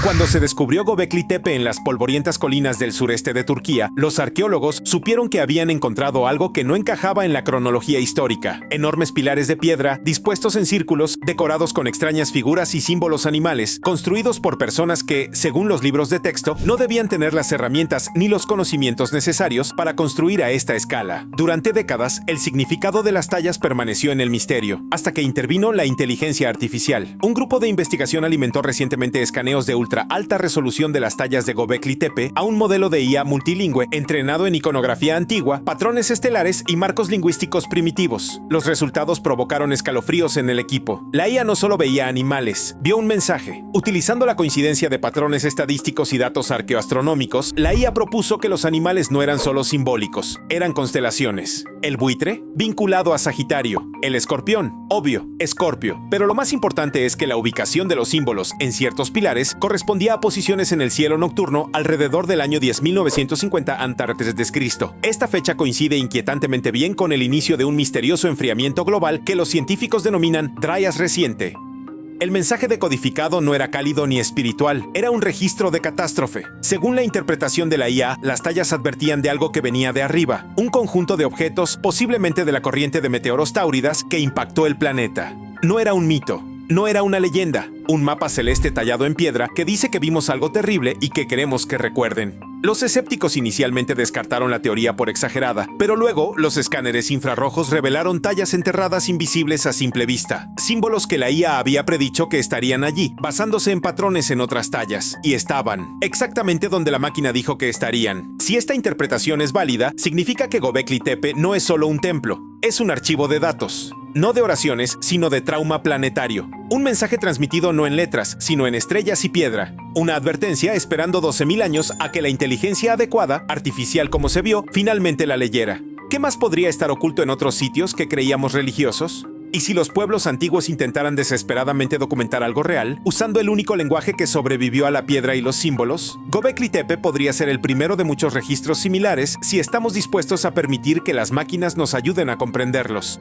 Cuando se descubrió Göbekli Tepe en las polvorientas colinas del sureste de Turquía, los arqueólogos supieron que habían encontrado algo que no encajaba en la cronología histórica. Enormes pilares de piedra, dispuestos en círculos, decorados con extrañas figuras y símbolos animales, construidos por personas que, según los libros de texto, no debían tener las herramientas ni los conocimientos necesarios para construir a esta escala. Durante décadas, el significado de las tallas permaneció en el misterio, hasta que intervino la inteligencia artificial. Un grupo de investigación alimentó recientemente escaneos de ultra alta resolución de las tallas de Göbekli Tepe a un modelo de IA multilingüe entrenado en iconografía antigua, patrones estelares y marcos lingüísticos primitivos. Los resultados provocaron escalofríos en el equipo. La IA no solo veía animales, vio un mensaje. Utilizando la coincidencia de patrones estadísticos y datos arqueoastronómicos, la IA propuso que los animales no eran solo simbólicos, eran constelaciones. El buitre, vinculado a Sagitario. El escorpión, obvio, Escorpio. Pero lo más importante es que la ubicación de los símbolos en ciertos pilares correspondía a posiciones en el cielo nocturno alrededor del año 10.950 a.C. Esta fecha coincide inquietantemente bien con el inicio de un misterioso enfriamiento global que los científicos denominan Dryas reciente. El mensaje decodificado no era cálido ni espiritual, era un registro de catástrofe. Según la interpretación de la IA, las tallas advertían de algo que venía de arriba, un conjunto de objetos, posiblemente de la corriente de meteoros táuridas, que impactó el planeta. No era un mito, no era una leyenda, un mapa celeste tallado en piedra que dice que vimos algo terrible y que queremos que recuerden. Los escépticos inicialmente descartaron la teoría por exagerada, pero luego los escáneres infrarrojos revelaron tallas enterradas invisibles a simple vista, símbolos que la IA había predicho que estarían allí, basándose en patrones en otras tallas, y estaban exactamente donde la máquina dijo que estarían. Si esta interpretación es válida, significa que Göbekli Tepe no es solo un templo, es un archivo de datos. No de oraciones, sino de trauma planetario. Un mensaje transmitido no en letras, sino en estrellas y piedra. Una advertencia esperando 12.000 años a que la inteligencia adecuada, artificial como se vio, finalmente la leyera. ¿Qué más podría estar oculto en otros sitios que creíamos religiosos? ¿Y si los pueblos antiguos intentaran desesperadamente documentar algo real, usando el único lenguaje que sobrevivió a la piedra y los símbolos? Göbekli Tepe podría ser el primero de muchos registros similares si estamos dispuestos a permitir que las máquinas nos ayuden a comprenderlos.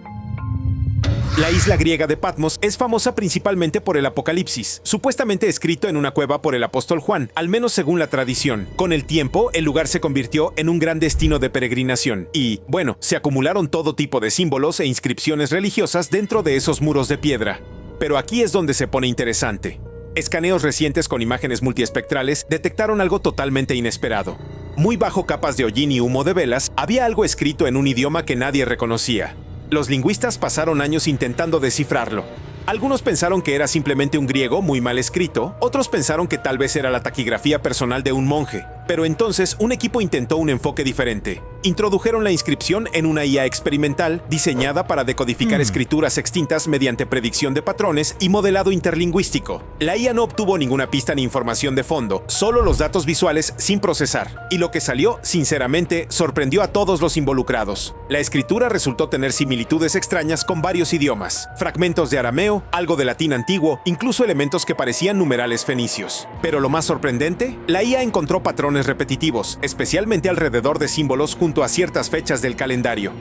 La isla griega de Patmos es famosa principalmente por el Apocalipsis, supuestamente escrito en una cueva por el apóstol Juan, al menos según la tradición. Con el tiempo, el lugar se convirtió en un gran destino de peregrinación y, bueno, se acumularon todo tipo de símbolos e inscripciones religiosas dentro de esos muros de piedra. Pero aquí es donde se pone interesante. Escaneos recientes con imágenes multiespectrales detectaron algo totalmente inesperado. Muy bajo capas de hollín y humo de velas, había algo escrito en un idioma que nadie reconocía. Los lingüistas pasaron años intentando descifrarlo. Algunos pensaron que era simplemente un griego muy mal escrito, otros pensaron que tal vez era la taquigrafía personal de un monje. Pero entonces un equipo intentó un enfoque diferente. Introdujeron la inscripción en una IA experimental diseñada para decodificar escrituras extintas mediante predicción de patrones y modelado interlingüístico. La IA no obtuvo ninguna pista ni información de fondo, solo los datos visuales sin procesar. Y lo que salió, sinceramente, sorprendió a todos los involucrados. La escritura resultó tener similitudes extrañas con varios idiomas, fragmentos de arameo, algo de latín antiguo, incluso elementos que parecían numerales fenicios. Pero lo más sorprendente, la IA encontró patrones repetitivos, especialmente alrededor de símbolos junto a ciertas fechas del calendario.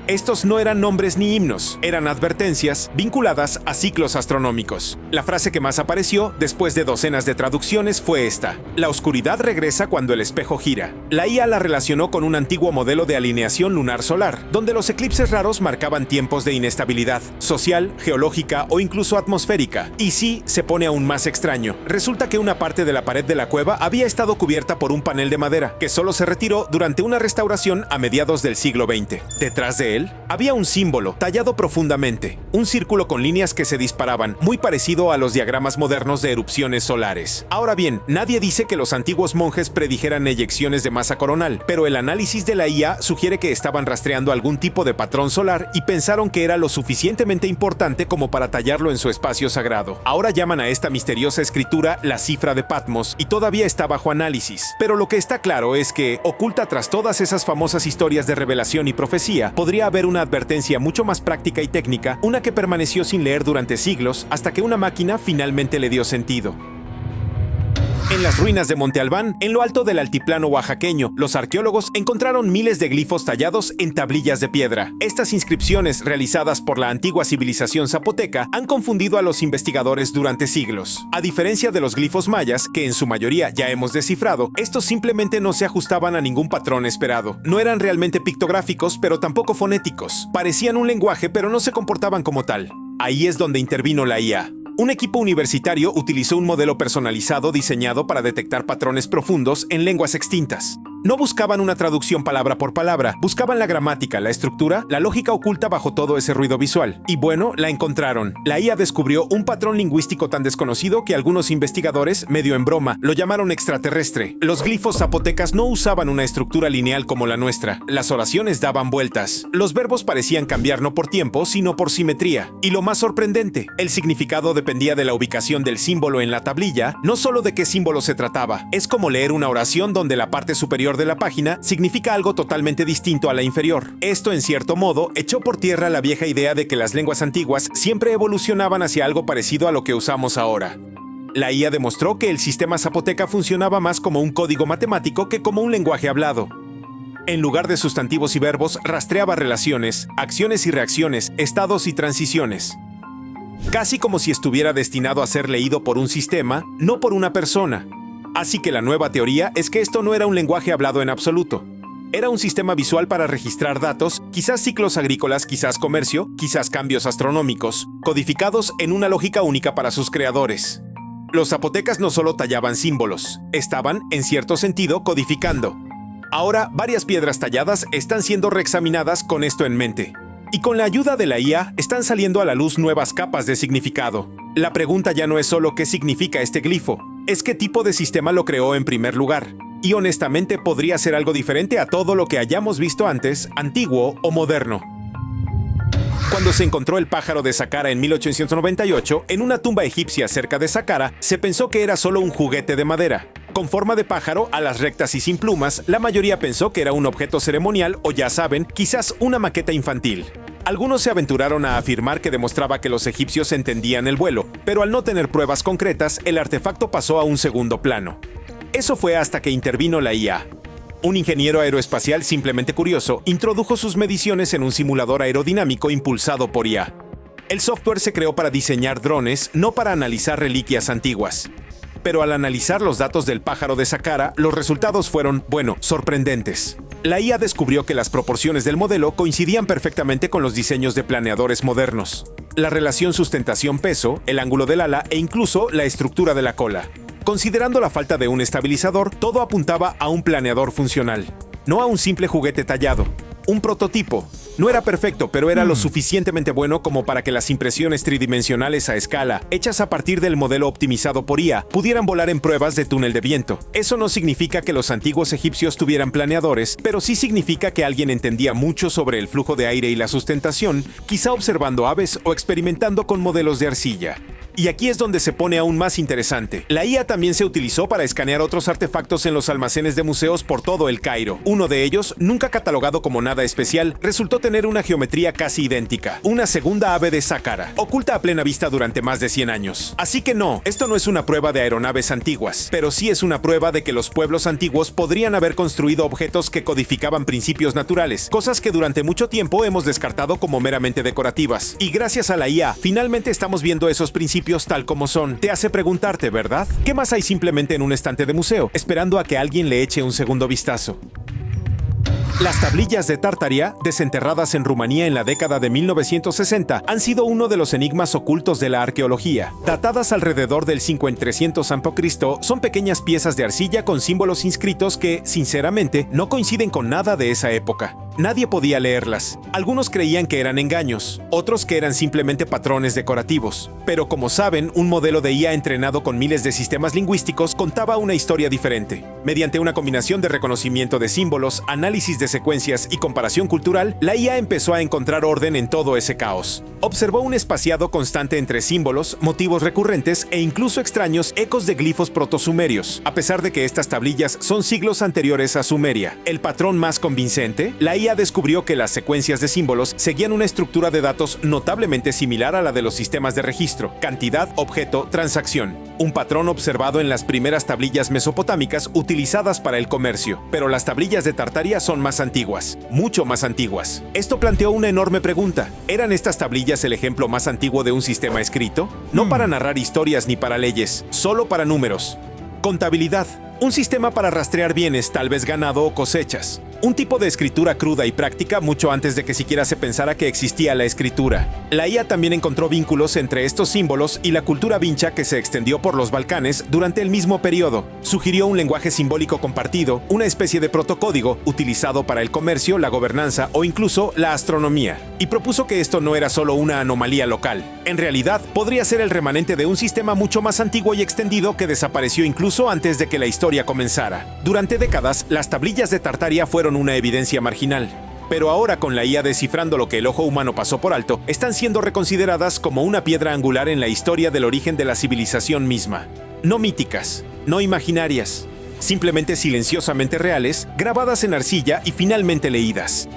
Estos no eran nombres ni himnos, eran advertencias vinculadas a ciclos astronómicos. La frase que más apareció, después de docenas de traducciones, fue esta: la oscuridad regresa cuando el espejo gira. La IA la relacionó con un antiguo modelo de alineación lunar solar, donde los eclipses raros marcaban tiempos de inestabilidad social, geológica o incluso atmosférica. Y sí, se pone aún más extraño. Resulta que una parte de la pared de la cueva había estado cubierta por un panel de madera, que solo se retiró durante una restauración a mediados del siglo XX. Detrás de él había un símbolo tallado profundamente, un círculo con líneas que se disparaban, muy parecido a los diagramas modernos de erupciones solares. Ahora bien, nadie dice que los antiguos monjes predijeran eyecciones de masa coronal, pero el análisis de la IA sugiere que estaban rastreando algún tipo de patrón solar y pensaron que era lo suficientemente importante como para tallarlo en su espacio sagrado. Ahora llaman a esta misteriosa escritura la cifra de Patmos y todavía está bajo análisis. Pero lo que está claro es que, oculta tras todas esas famosas historias de revelación y profecía, podría haber una advertencia mucho más práctica y técnica, una que permaneció sin leer durante siglos hasta que una máquina finalmente le dio sentido. En las ruinas de Monte Albán, en lo alto del altiplano oaxaqueño, los arqueólogos encontraron miles de glifos tallados en tablillas de piedra. Estas inscripciones, realizadas por la antigua civilización zapoteca, han confundido a los investigadores durante siglos. A diferencia de los glifos mayas, que en su mayoría ya hemos descifrado, estos simplemente no se ajustaban a ningún patrón esperado. No eran realmente pictográficos, pero tampoco fonéticos. Parecían un lenguaje, pero no se comportaban como tal. Ahí es donde intervino la IA. Un equipo universitario utilizó un modelo personalizado diseñado para detectar patrones profundos en lenguas extintas. No buscaban una traducción palabra por palabra, buscaban la gramática, la estructura, la lógica oculta bajo todo ese ruido visual. Y bueno, la encontraron. La IA descubrió un patrón lingüístico tan desconocido que algunos investigadores, medio en broma, lo llamaron extraterrestre. Los glifos zapotecas no usaban una estructura lineal como la nuestra. Las oraciones daban vueltas. Los verbos parecían cambiar no por tiempo, sino por simetría. Y lo más sorprendente, el significado dependía de la ubicación del símbolo en la tablilla, no solo de qué símbolo se trataba. Es como leer una oración donde la parte superior de la página significa algo totalmente distinto a la inferior. Esto, en cierto modo, echó por tierra la vieja idea de que las lenguas antiguas siempre evolucionaban hacia algo parecido a lo que usamos ahora. La IA demostró que el sistema zapoteca funcionaba más como un código matemático que como un lenguaje hablado. En lugar de sustantivos y verbos, rastreaba relaciones, acciones y reacciones, estados y transiciones. Casi como si estuviera destinado a ser leído por un sistema, no por una persona. Así que la nueva teoría es que esto no era un lenguaje hablado en absoluto. Era un sistema visual para registrar datos, quizás ciclos agrícolas, quizás comercio, quizás cambios astronómicos, codificados en una lógica única para sus creadores. Los zapotecas no solo tallaban símbolos, estaban, en cierto sentido, codificando. Ahora, varias piedras talladas están siendo reexaminadas con esto en mente. Y con la ayuda de la IA, están saliendo a la luz nuevas capas de significado. La pregunta ya no es solo qué significa este glifo, es qué tipo de sistema lo creó en primer lugar. Y honestamente podría ser algo diferente a todo lo que hayamos visto antes, antiguo o moderno. Cuando se encontró el pájaro de Saqqara en 1898, en una tumba egipcia cerca de Saqqara, se pensó que era solo un juguete de madera. Con forma de pájaro, alas rectas y sin plumas, la mayoría pensó que era un objeto ceremonial o, ya saben, quizás una maqueta infantil. Algunos se aventuraron a afirmar que demostraba que los egipcios entendían el vuelo, pero al no tener pruebas concretas, el artefacto pasó a un segundo plano. Eso fue hasta que intervino la IA. Un ingeniero aeroespacial simplemente curioso introdujo sus mediciones en un simulador aerodinámico impulsado por IA. El software se creó para diseñar drones, no para analizar reliquias antiguas. Pero al analizar los datos del pájaro de Saqqara, los resultados fueron, bueno, sorprendentes. La IA descubrió que las proporciones del modelo coincidían perfectamente con los diseños de planeadores modernos. La relación sustentación-peso, el ángulo del ala e incluso la estructura de la cola. Considerando la falta de un estabilizador, todo apuntaba a un planeador funcional, no a un simple juguete tallado. Un prototipo. No era perfecto, pero era lo suficientemente bueno como para que las impresiones tridimensionales a escala, hechas a partir del modelo optimizado por IA, pudieran volar en pruebas de túnel de viento. Eso no significa que los antiguos egipcios tuvieran planeadores, pero sí significa que alguien entendía mucho sobre el flujo de aire y la sustentación, quizá observando aves o experimentando con modelos de arcilla. Y aquí es donde se pone aún más interesante. La IA también se utilizó para escanear otros artefactos en los almacenes de museos por todo el Cairo. Uno de ellos, nunca catalogado como nada especial, resultó tener una geometría casi idéntica. Una segunda ave de Saqqara, oculta a plena vista durante más de 100 años. Así que no, esto no es una prueba de aeronaves antiguas, pero sí es una prueba de que los pueblos antiguos podrían haber construido objetos que codificaban principios naturales, cosas que durante mucho tiempo hemos descartado como meramente decorativas. Y gracias a la IA, finalmente estamos viendo esos principios tal como son. Te hace preguntarte, ¿verdad? ¿Qué más hay simplemente en un estante de museo, esperando a que alguien le eche un segundo vistazo? Las tablillas de Tartaria, desenterradas en Rumanía en la década de 1960, han sido uno de los enigmas ocultos de la arqueología. Datadas alrededor del 5300 a.C., son pequeñas piezas de arcilla con símbolos inscritos que, sinceramente, no coinciden con nada de esa época. Nadie podía leerlas. Algunos creían que eran engaños, otros que eran simplemente patrones decorativos. Pero como saben, un modelo de IA entrenado con miles de sistemas lingüísticos contaba una historia diferente. Mediante una combinación de reconocimiento de símbolos, análisis de secuencias y comparación cultural, la IA empezó a encontrar orden en todo ese caos. Observó un espaciado constante entre símbolos, motivos recurrentes e incluso extraños ecos de glifos protosumerios. A pesar de que estas tablillas son siglos anteriores a Sumeria, el patrón más convincente, la IA IA descubrió que las secuencias de símbolos seguían una estructura de datos notablemente similar a la de los sistemas de registro: cantidad, objeto, transacción. Un patrón observado en las primeras tablillas mesopotámicas utilizadas para el comercio. Pero las tablillas de Tartaria son más antiguas, mucho más antiguas. Esto planteó una enorme pregunta. ¿Eran estas tablillas el ejemplo más antiguo de un sistema escrito? No para narrar historias ni para leyes, solo para números. Contabilidad. Un sistema para rastrear bienes, tal vez ganado o cosechas. Un tipo de escritura cruda y práctica mucho antes de que siquiera se pensara que existía la escritura. La IA también encontró vínculos entre estos símbolos y la cultura vincha que se extendió por los Balcanes durante el mismo periodo. Sugirió un lenguaje simbólico compartido, una especie de protocódigo utilizado para el comercio, la gobernanza o incluso la astronomía. Y propuso que esto no era solo una anomalía local. En realidad, podría ser el remanente de un sistema mucho más antiguo y extendido que desapareció incluso antes de que la historia comenzara. Durante décadas, las tablillas de Tartaria fueron una evidencia marginal. Pero ahora, con la IA descifrando lo que el ojo humano pasó por alto, están siendo reconsideradas como una piedra angular en la historia del origen de la civilización misma. No míticas, no imaginarias, simplemente silenciosamente reales, grabadas en arcilla y finalmente leídas.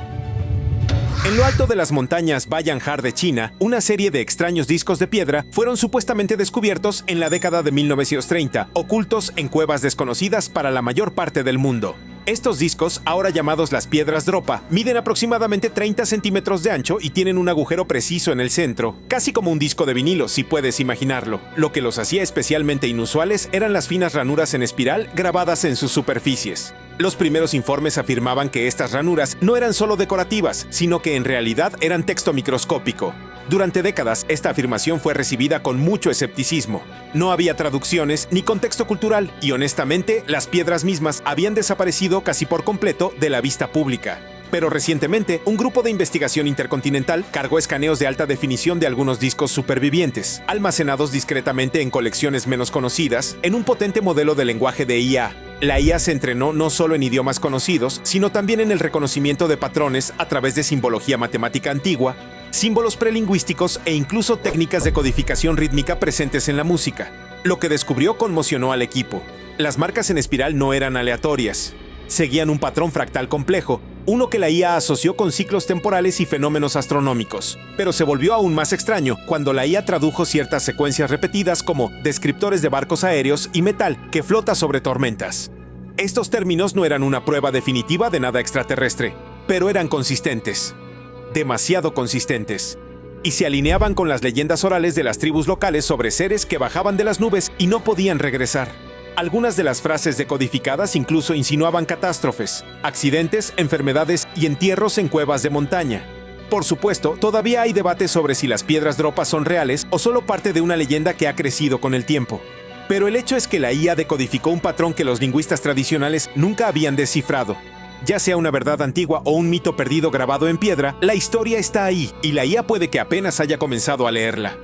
En lo alto de las montañas Bayanjar de China, una serie de extraños discos de piedra fueron supuestamente descubiertos en la década de 1930, ocultos en cuevas desconocidas para la mayor parte del mundo. Estos discos, ahora llamados las piedras Dropa, miden aproximadamente 30 centímetros de ancho y tienen un agujero preciso en el centro, casi como un disco de vinilo, si puedes imaginarlo. Lo que los hacía especialmente inusuales eran las finas ranuras en espiral grabadas en sus superficies. Los primeros informes afirmaban que estas ranuras no eran solo decorativas, sino que en realidad eran texto microscópico. Durante décadas, esta afirmación fue recibida con mucho escepticismo. No había traducciones ni contexto cultural y, honestamente, las piedras mismas habían desaparecido casi por completo de la vista pública. Pero recientemente, un grupo de investigación intercontinental cargó escaneos de alta definición de algunos discos supervivientes, almacenados discretamente en colecciones menos conocidas, en un potente modelo de lenguaje de IA. La IA se entrenó no solo en idiomas conocidos, sino también en el reconocimiento de patrones a través de simbología matemática antigua, símbolos prelingüísticos e incluso técnicas de codificación rítmica presentes en la música. Lo que descubrió conmocionó al equipo. Las marcas en espiral no eran aleatorias. Seguían un patrón fractal complejo, uno que la IA asoció con ciclos temporales y fenómenos astronómicos. Pero se volvió aún más extraño cuando la IA tradujo ciertas secuencias repetidas como descriptores de barcos aéreos y metal que flota sobre tormentas. Estos términos no eran una prueba definitiva de nada extraterrestre, pero eran consistentes. Demasiado consistentes. Y se alineaban con las leyendas orales de las tribus locales sobre seres que bajaban de las nubes y no podían regresar. Algunas de las frases decodificadas incluso insinuaban catástrofes, accidentes, enfermedades y entierros en cuevas de montaña. Por supuesto, todavía hay debate sobre si las piedras Dropa son reales o solo parte de una leyenda que ha crecido con el tiempo. Pero el hecho es que la IA decodificó un patrón que los lingüistas tradicionales nunca habían descifrado. Ya sea una verdad antigua o un mito perdido grabado en piedra, la historia está ahí y la IA puede que apenas haya comenzado a leerla.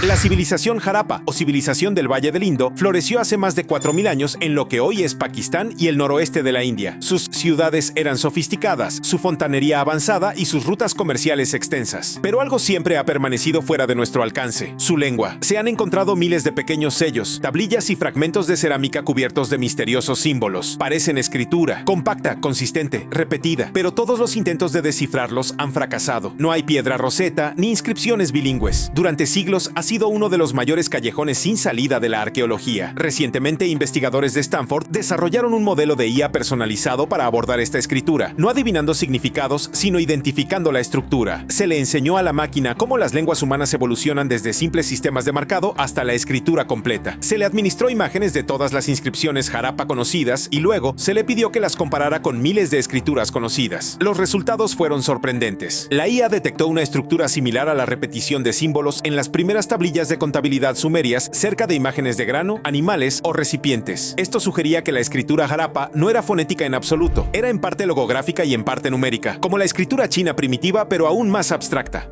La civilización Harappa, o civilización del Valle del Indo, floreció hace más de 4000 años en lo que hoy es Pakistán y el noroeste de la India. Sus ciudades eran sofisticadas, su fontanería avanzada y sus rutas comerciales extensas. Pero algo siempre ha permanecido fuera de nuestro alcance: su lengua. Se han encontrado miles de pequeños sellos, tablillas y fragmentos de cerámica cubiertos de misteriosos símbolos. Parecen escritura, compacta, consistente, repetida, pero todos los intentos de descifrarlos han fracasado. No hay piedra roseta ni inscripciones bilingües. Durante siglos ha sido uno de los mayores callejones sin salida de la arqueología. Recientemente, investigadores de Stanford desarrollaron un modelo de IA personalizado para abordar esta escritura, no adivinando significados, sino identificando la estructura. Se le enseñó a la máquina cómo las lenguas humanas evolucionan desde simples sistemas de marcado hasta la escritura completa. Se le administró imágenes de todas las inscripciones Harappa conocidas y luego se le pidió que las comparara con miles de escrituras conocidas. Los resultados fueron sorprendentes. La IA detectó una estructura similar a la repetición de símbolos en las primeras tablillas de contabilidad sumerias cerca de imágenes de grano, animales o recipientes. Esto sugería que la escritura Harappa no era fonética en absoluto, era en parte logográfica y en parte numérica, como la escritura china primitiva pero aún más abstracta.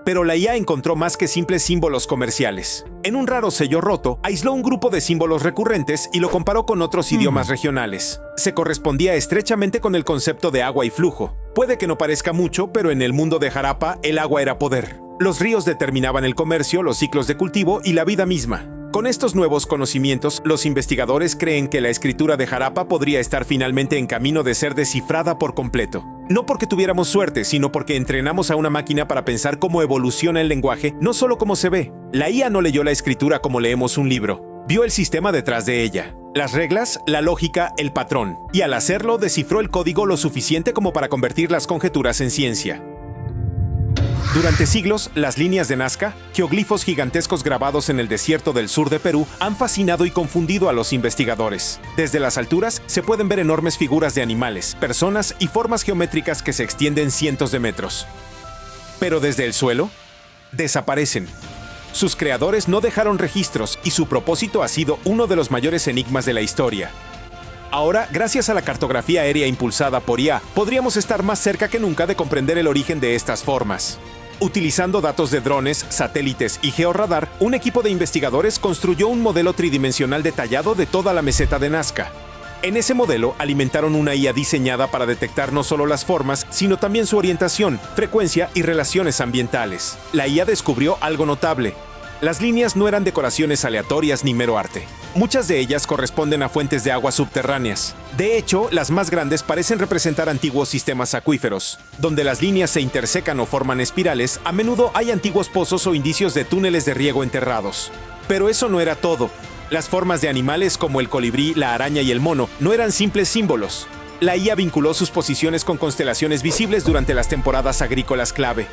Pero la IA encontró más que simples símbolos comerciales. En un raro sello roto, aisló un grupo de símbolos recurrentes y lo comparó con otros idiomas regionales. Se correspondía estrechamente con el concepto de agua y flujo. Puede que no parezca mucho, pero en el mundo de Harappa, el agua era poder. Los ríos determinaban el comercio, los ciclos de cultivo y la vida misma. Con estos nuevos conocimientos, los investigadores creen que la escritura de Harappa podría estar finalmente en camino de ser descifrada por completo. No porque tuviéramos suerte, sino porque entrenamos a una máquina para pensar cómo evoluciona el lenguaje, no solo cómo se ve. La IA no leyó la escritura como leemos un libro. Vio el sistema detrás de ella. Las reglas, la lógica, el patrón. Y al hacerlo, descifró el código lo suficiente como para convertir las conjeturas en ciencia. Durante siglos, las líneas de Nazca, geoglifos gigantescos grabados en el desierto del sur de Perú, han fascinado y confundido a los investigadores. Desde las alturas, se pueden ver enormes figuras de animales, personas y formas geométricas que se extienden cientos de metros. Pero desde el suelo, desaparecen. Sus creadores no dejaron registros y su propósito ha sido uno de los mayores enigmas de la historia. Ahora, gracias a la cartografía aérea impulsada por IA, podríamos estar más cerca que nunca de comprender el origen de estas formas. Utilizando datos de drones, satélites y georradar, un equipo de investigadores construyó un modelo tridimensional detallado de toda la meseta de Nazca. En ese modelo alimentaron una IA diseñada para detectar no solo las formas, sino también su orientación, frecuencia y relaciones ambientales. La IA descubrió algo notable. Las líneas no eran decoraciones aleatorias ni mero arte. Muchas de ellas corresponden a fuentes de agua subterráneas. De hecho, las más grandes parecen representar antiguos sistemas acuíferos. Donde las líneas se intersecan o forman espirales, a menudo hay antiguos pozos o indicios de túneles de riego enterrados. Pero eso no era todo. Las formas de animales como el colibrí, la araña y el mono no eran simples símbolos. La IA vinculó sus posiciones con constelaciones visibles durante las temporadas agrícolas clave.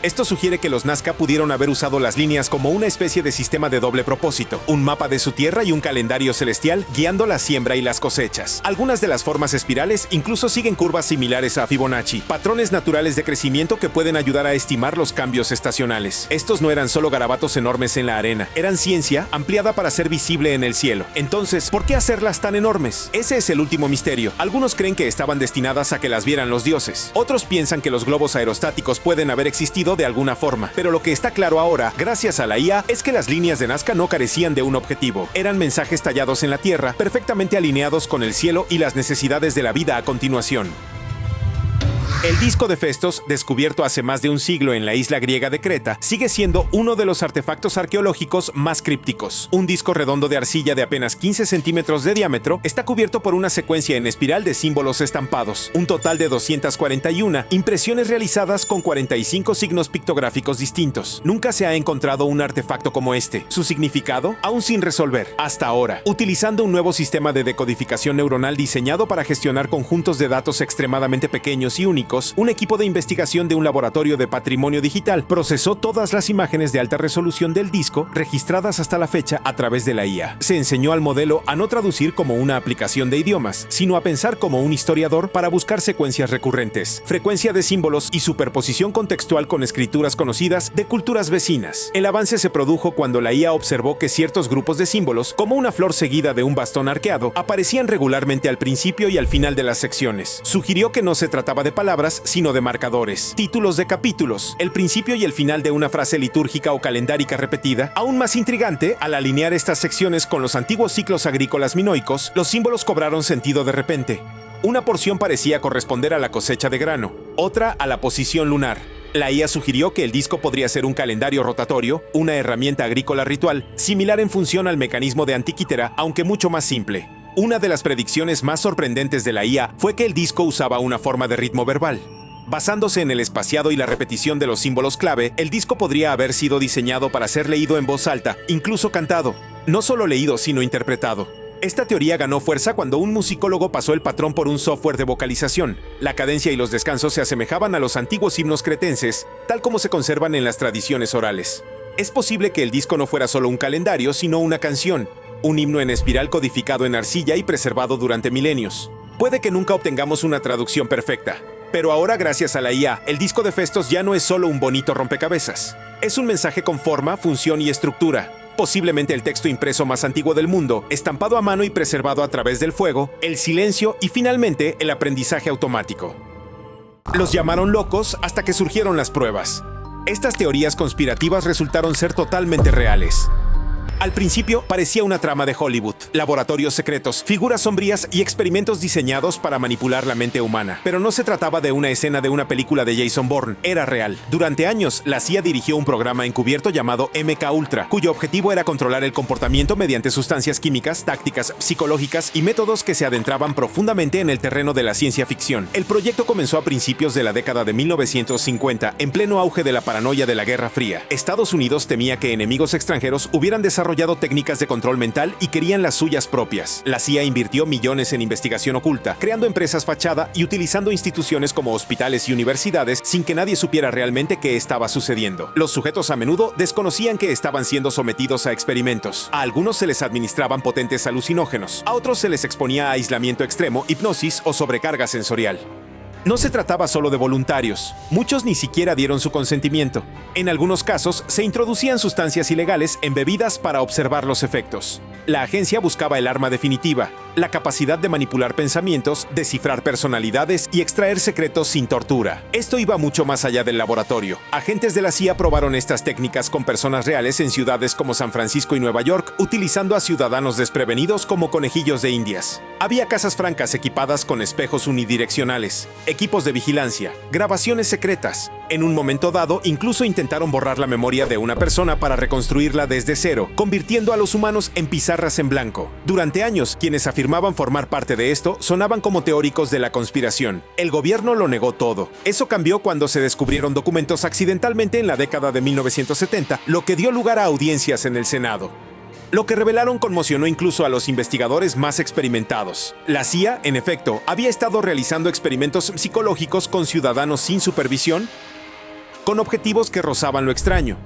Esto sugiere que los Nazca pudieron haber usado las líneas como una especie de sistema de doble propósito, un mapa de su tierra y un calendario celestial guiando la siembra y las cosechas. Algunas de las formas espirales incluso siguen curvas similares a Fibonacci, patrones naturales de crecimiento que pueden ayudar a estimar los cambios estacionales. Estos no eran solo garabatos enormes en la arena, eran ciencia ampliada para ser visible en el cielo. Entonces, ¿por qué hacerlas tan enormes? Ese es el último misterio. Algunos creen que estaban destinadas a que las vieran los dioses. Otros piensan que los globos aerostáticos pueden haber existido de alguna forma, pero lo que está claro ahora, gracias a la IA, es que las líneas de Nazca no carecían de un objetivo. Eran mensajes tallados en la tierra, perfectamente alineados con el cielo y las necesidades de la vida a continuación. El disco de Festos, descubierto hace más de un siglo en la isla griega de Creta, sigue siendo uno de los artefactos arqueológicos más crípticos. Un disco redondo de arcilla de apenas 15 centímetros de diámetro está cubierto por una secuencia en espiral de símbolos estampados, un total de 241 impresiones realizadas con 45 signos pictográficos distintos. Nunca se ha encontrado un artefacto como este. Su significado, aún sin resolver, hasta ahora. Utilizando un nuevo sistema de decodificación neuronal diseñado para gestionar conjuntos de datos extremadamente pequeños y únicos, un equipo de investigación de un laboratorio de patrimonio digital procesó todas las imágenes de alta resolución del disco registradas hasta la fecha a través de la IA. Se enseñó al modelo a no traducir como una aplicación de idiomas, sino a pensar como un historiador para buscar secuencias recurrentes, frecuencia de símbolos y superposición contextual con escrituras conocidas de culturas vecinas. El avance se produjo cuando la IA observó que ciertos grupos de símbolos, como una flor seguida de un bastón arqueado, aparecían regularmente al principio y al final de las secciones. Sugirió que no se trataba de palabras, sino de marcadores, títulos de capítulos, el principio y el final de una frase litúrgica o calendárica repetida. Aún más intrigante, al alinear estas secciones con los antiguos ciclos agrícolas minoicos, los símbolos cobraron sentido de repente. Una porción parecía corresponder a la cosecha de grano, otra a la posición lunar. La IA sugirió que el disco podría ser un calendario rotatorio, una herramienta agrícola ritual, similar en función al mecanismo de Antiquítera, aunque mucho más simple. Una de las predicciones más sorprendentes de la IA fue que el disco usaba una forma de ritmo verbal. Basándose en el espaciado y la repetición de los símbolos clave, el disco podría haber sido diseñado para ser leído en voz alta, incluso cantado. No solo leído, sino interpretado. Esta teoría ganó fuerza cuando un musicólogo pasó el patrón por un software de vocalización. La cadencia y los descansos se asemejaban a los antiguos himnos cretenses, tal como se conservan en las tradiciones orales. Es posible que el disco no fuera solo un calendario, sino una canción. Un himno en espiral codificado en arcilla y preservado durante milenios. Puede que nunca obtengamos una traducción perfecta, pero ahora, gracias a la IA, el disco de Festos ya no es solo un bonito rompecabezas. Es un mensaje con forma, función y estructura. Posiblemente el texto impreso más antiguo del mundo, estampado a mano y preservado a través del fuego, el silencio y finalmente el aprendizaje automático. Los llamaron locos hasta que surgieron las pruebas. Estas teorías conspirativas resultaron ser totalmente reales. Al principio parecía una trama de Hollywood. laboratorios secretos, figuras sombrías y experimentos diseñados para manipular la mente humana. Pero no se trataba de una escena de una película de Jason Bourne, era real. Durante años, la CIA dirigió un programa encubierto llamado MK Ultra, cuyo objetivo era controlar el comportamiento mediante sustancias químicas, tácticas psicológicas y métodos que se adentraban profundamente en el terreno de la ciencia ficción. El proyecto comenzó a principios de la década de 1950, en pleno auge de la paranoia de la Guerra Fría. Estados Unidos temía que enemigos extranjeros hubieran desarrollado técnicas de control mental y querían las suyas propias. La CIA invirtió millones en investigación oculta, creando empresas fachada y utilizando instituciones como hospitales y universidades sin que nadie supiera realmente qué estaba sucediendo. Los sujetos a menudo desconocían que estaban siendo sometidos a experimentos. A algunos se les administraban potentes alucinógenos, a otros se les exponía a aislamiento extremo, hipnosis o sobrecarga sensorial. No se trataba solo de voluntarios, muchos ni siquiera dieron su consentimiento. En algunos casos, se introducían sustancias ilegales en bebidas para observar los efectos. La agencia buscaba el arma definitiva, la capacidad de manipular pensamientos, descifrar personalidades y extraer secretos sin tortura. Esto iba mucho más allá del laboratorio. Agentes de la CIA probaron estas técnicas con personas reales en ciudades como San Francisco y Nueva York, utilizando a ciudadanos desprevenidos como conejillos de indias. Había casas francas equipadas con espejos unidireccionales, equipos de vigilancia, grabaciones secretas. En un momento dado, incluso intentaron borrar la memoria de una persona para reconstruirla desde cero, convirtiendo a los humanos en pizarras en blanco. Durante años, quienes afirmaban formar parte de esto sonaban como teóricos de la conspiración. El gobierno lo negó todo. Eso cambió cuando se descubrieron documentos accidentalmente en la década de 1970, lo que dio lugar a audiencias en el Senado. Lo que revelaron conmocionó incluso a los investigadores más experimentados. La CIA, en efecto, había estado realizando experimentos psicológicos con ciudadanos sin supervisión, con objetivos que rozaban lo extraño.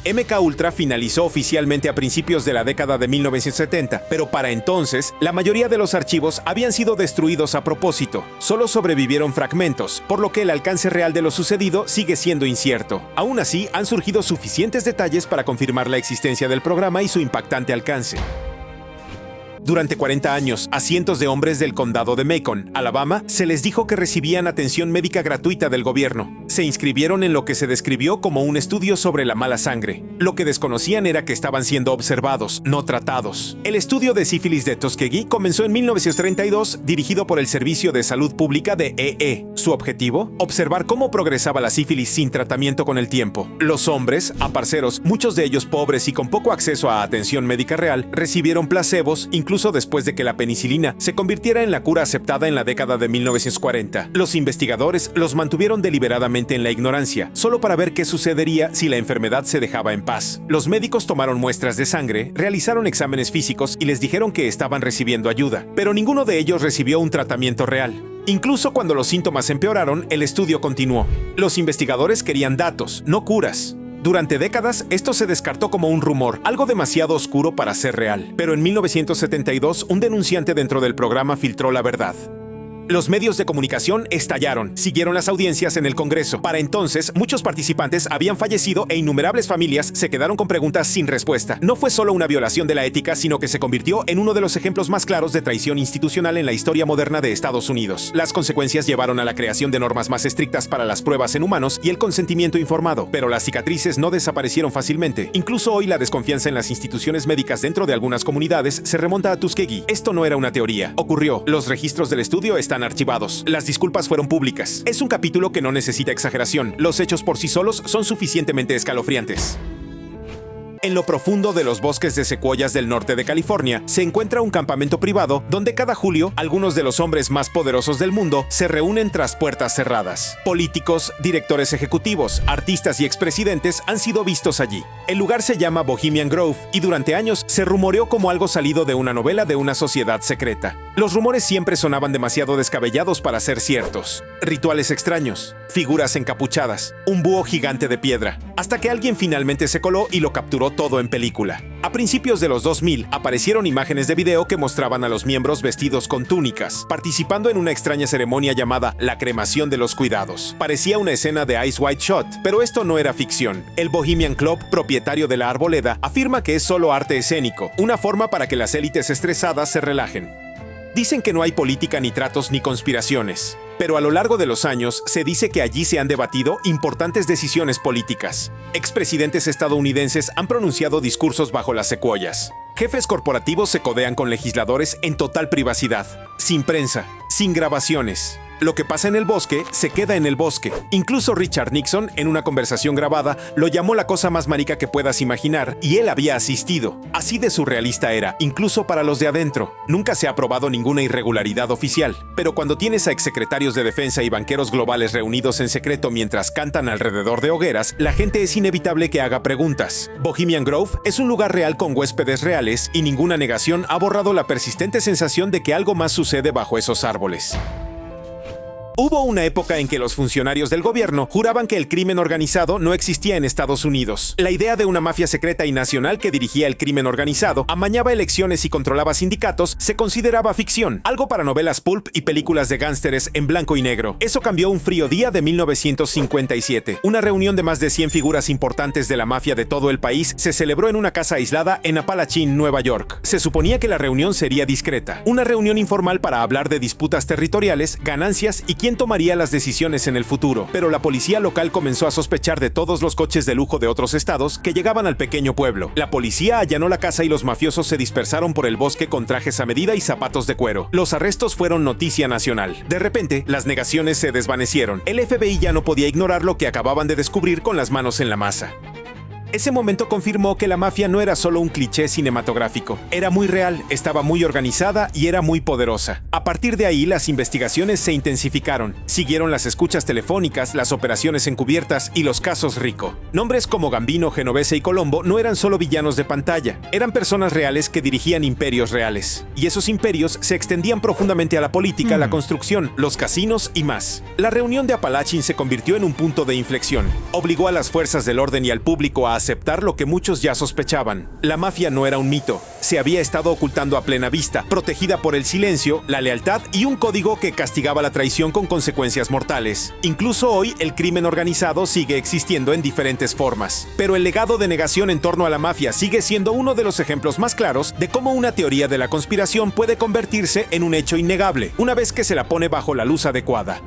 MK Ultra finalizó oficialmente a principios de la década de 1970, pero para entonces, la mayoría de los archivos habían sido destruidos a propósito. Solo sobrevivieron fragmentos, por lo que el alcance real de lo sucedido sigue siendo incierto. Aún así, han surgido suficientes detalles para confirmar la existencia del programa y su impactante alcance. Durante 40 años, a cientos de hombres del condado de Macon, Alabama, se les dijo que recibían atención médica gratuita del gobierno. Se inscribieron en lo que se describió como un estudio sobre la mala sangre. Lo que desconocían era que estaban siendo observados, no tratados. El estudio de sífilis de Tuskegee comenzó en 1932, dirigido por el Servicio de Salud Pública de EE. Su objetivo, observar cómo progresaba la sífilis sin tratamiento con el tiempo. Los hombres, aparceros, muchos de ellos pobres y con poco acceso a atención médica real, recibieron placebos, incluso después de que la penicilina se convirtiera en la cura aceptada en la década de 1940. Los investigadores los mantuvieron deliberadamente en la ignorancia, solo para ver qué sucedería si la enfermedad se dejaba en paz. Los médicos tomaron muestras de sangre, realizaron exámenes físicos y les dijeron que estaban recibiendo ayuda, pero ninguno de ellos recibió un tratamiento real. Incluso cuando los síntomas empeoraron, el estudio continuó. Los investigadores querían datos, no curas. Durante décadas, esto se descartó como un rumor, algo demasiado oscuro para ser real. Pero en 1972, un denunciante dentro del programa filtró la verdad. Los medios de comunicación estallaron, siguieron las audiencias en el Congreso. Para entonces, muchos participantes habían fallecido e innumerables familias se quedaron con preguntas sin respuesta. No fue solo una violación de la ética, sino que se convirtió en uno de los ejemplos más claros de traición institucional en la historia moderna de Estados Unidos. Las consecuencias llevaron a la creación de normas más estrictas para las pruebas en humanos y el consentimiento informado, pero las cicatrices no desaparecieron fácilmente. Incluso hoy la desconfianza en las instituciones médicas dentro de algunas comunidades se remonta a Tuskegee. Esto no era una teoría, ocurrió. Los registros del estudio están archivados. Las disculpas fueron públicas. Es un capítulo que no necesita exageración. Los hechos por sí solos son suficientemente escalofriantes. En lo profundo de los bosques de secuoyas del norte de California se encuentra un campamento privado donde cada julio algunos de los hombres más poderosos del mundo se reúnen tras puertas cerradas. Políticos, directores ejecutivos, artistas y expresidentes han sido vistos allí. El lugar se llama Bohemian Grove y durante años se rumoreó como algo salido de una novela de una sociedad secreta. Los rumores siempre sonaban demasiado descabellados para ser ciertos. Rituales extraños, figuras encapuchadas, un búho gigante de piedra, hasta que alguien finalmente se coló y lo capturó todo en película. A principios de los 2000 aparecieron imágenes de video que mostraban a los miembros vestidos con túnicas, participando en una extraña ceremonia llamada la cremación de los cuidados. Parecía una escena de Eyes Wide Shut, pero esto no era ficción. El Bohemian Club, propietario de la arboleda, afirma que es solo arte escénico, una forma para que las élites estresadas se relajen. Dicen que no hay política ni tratos ni conspiraciones, pero a lo largo de los años se dice que allí se han debatido importantes decisiones políticas. Expresidentes estadounidenses han pronunciado discursos bajo las secuoyas. Jefes corporativos se codean con legisladores en total privacidad, sin prensa, sin grabaciones. Lo que pasa en el bosque se queda en el bosque. Incluso Richard Nixon, en una conversación grabada, lo llamó la cosa más marica que puedas imaginar, y él había asistido. Así de surrealista era, incluso para los de adentro. Nunca se ha probado ninguna irregularidad oficial, pero cuando tienes a exsecretarios de defensa y banqueros globales reunidos en secreto mientras cantan alrededor de hogueras, la gente es inevitable que haga preguntas. Bohemian Grove es un lugar real con huéspedes reales, y ninguna negación ha borrado la persistente sensación de que algo más sucede bajo esos árboles. Hubo una época en que los funcionarios del gobierno juraban que el crimen organizado no existía en Estados Unidos. La idea de una mafia secreta y nacional que dirigía el crimen organizado, amañaba elecciones y controlaba sindicatos se consideraba ficción, algo para novelas pulp y películas de gángsteres en blanco y negro. Eso cambió un frío día de 1957. Una reunión de más de 100 figuras importantes de la mafia de todo el país se celebró en una casa aislada en Apalachín, Nueva York. Se suponía que la reunión sería discreta, una reunión informal para hablar de disputas territoriales, ganancias y quién tomaría las decisiones en el futuro, pero la policía local comenzó a sospechar de todos los coches de lujo de otros estados que llegaban al pequeño pueblo. La policía allanó la casa y los mafiosos se dispersaron por el bosque con trajes a medida y zapatos de cuero. Los arrestos fueron noticia nacional. De repente, las negaciones se desvanecieron. El FBI ya no podía ignorar lo que acababan de descubrir con las manos en la masa. Ese momento confirmó que la mafia no era solo un cliché cinematográfico. Era muy real, estaba muy organizada y era muy poderosa. A partir de ahí, las investigaciones se intensificaron. Siguieron las escuchas telefónicas, las operaciones encubiertas y los casos Rico. Nombres como Gambino, Genovese y Colombo no eran solo villanos de pantalla. Eran personas reales que dirigían imperios reales. Y esos imperios se extendían profundamente a la política, la construcción, los casinos y más. La reunión de Apalachín se convirtió en un punto de inflexión. Obligó a las fuerzas del orden y al público a aceptar lo que muchos ya sospechaban. La mafia no era un mito. Se había estado ocultando a plena vista, protegida por el silencio, la lealtad y un código que castigaba la traición con consecuencias mortales. Incluso hoy, el crimen organizado sigue existiendo en diferentes formas. Pero el legado de negación en torno a la mafia sigue siendo uno de los ejemplos más claros de cómo una teoría de la conspiración puede convertirse en un hecho innegable, una vez que se la pone bajo la luz adecuada.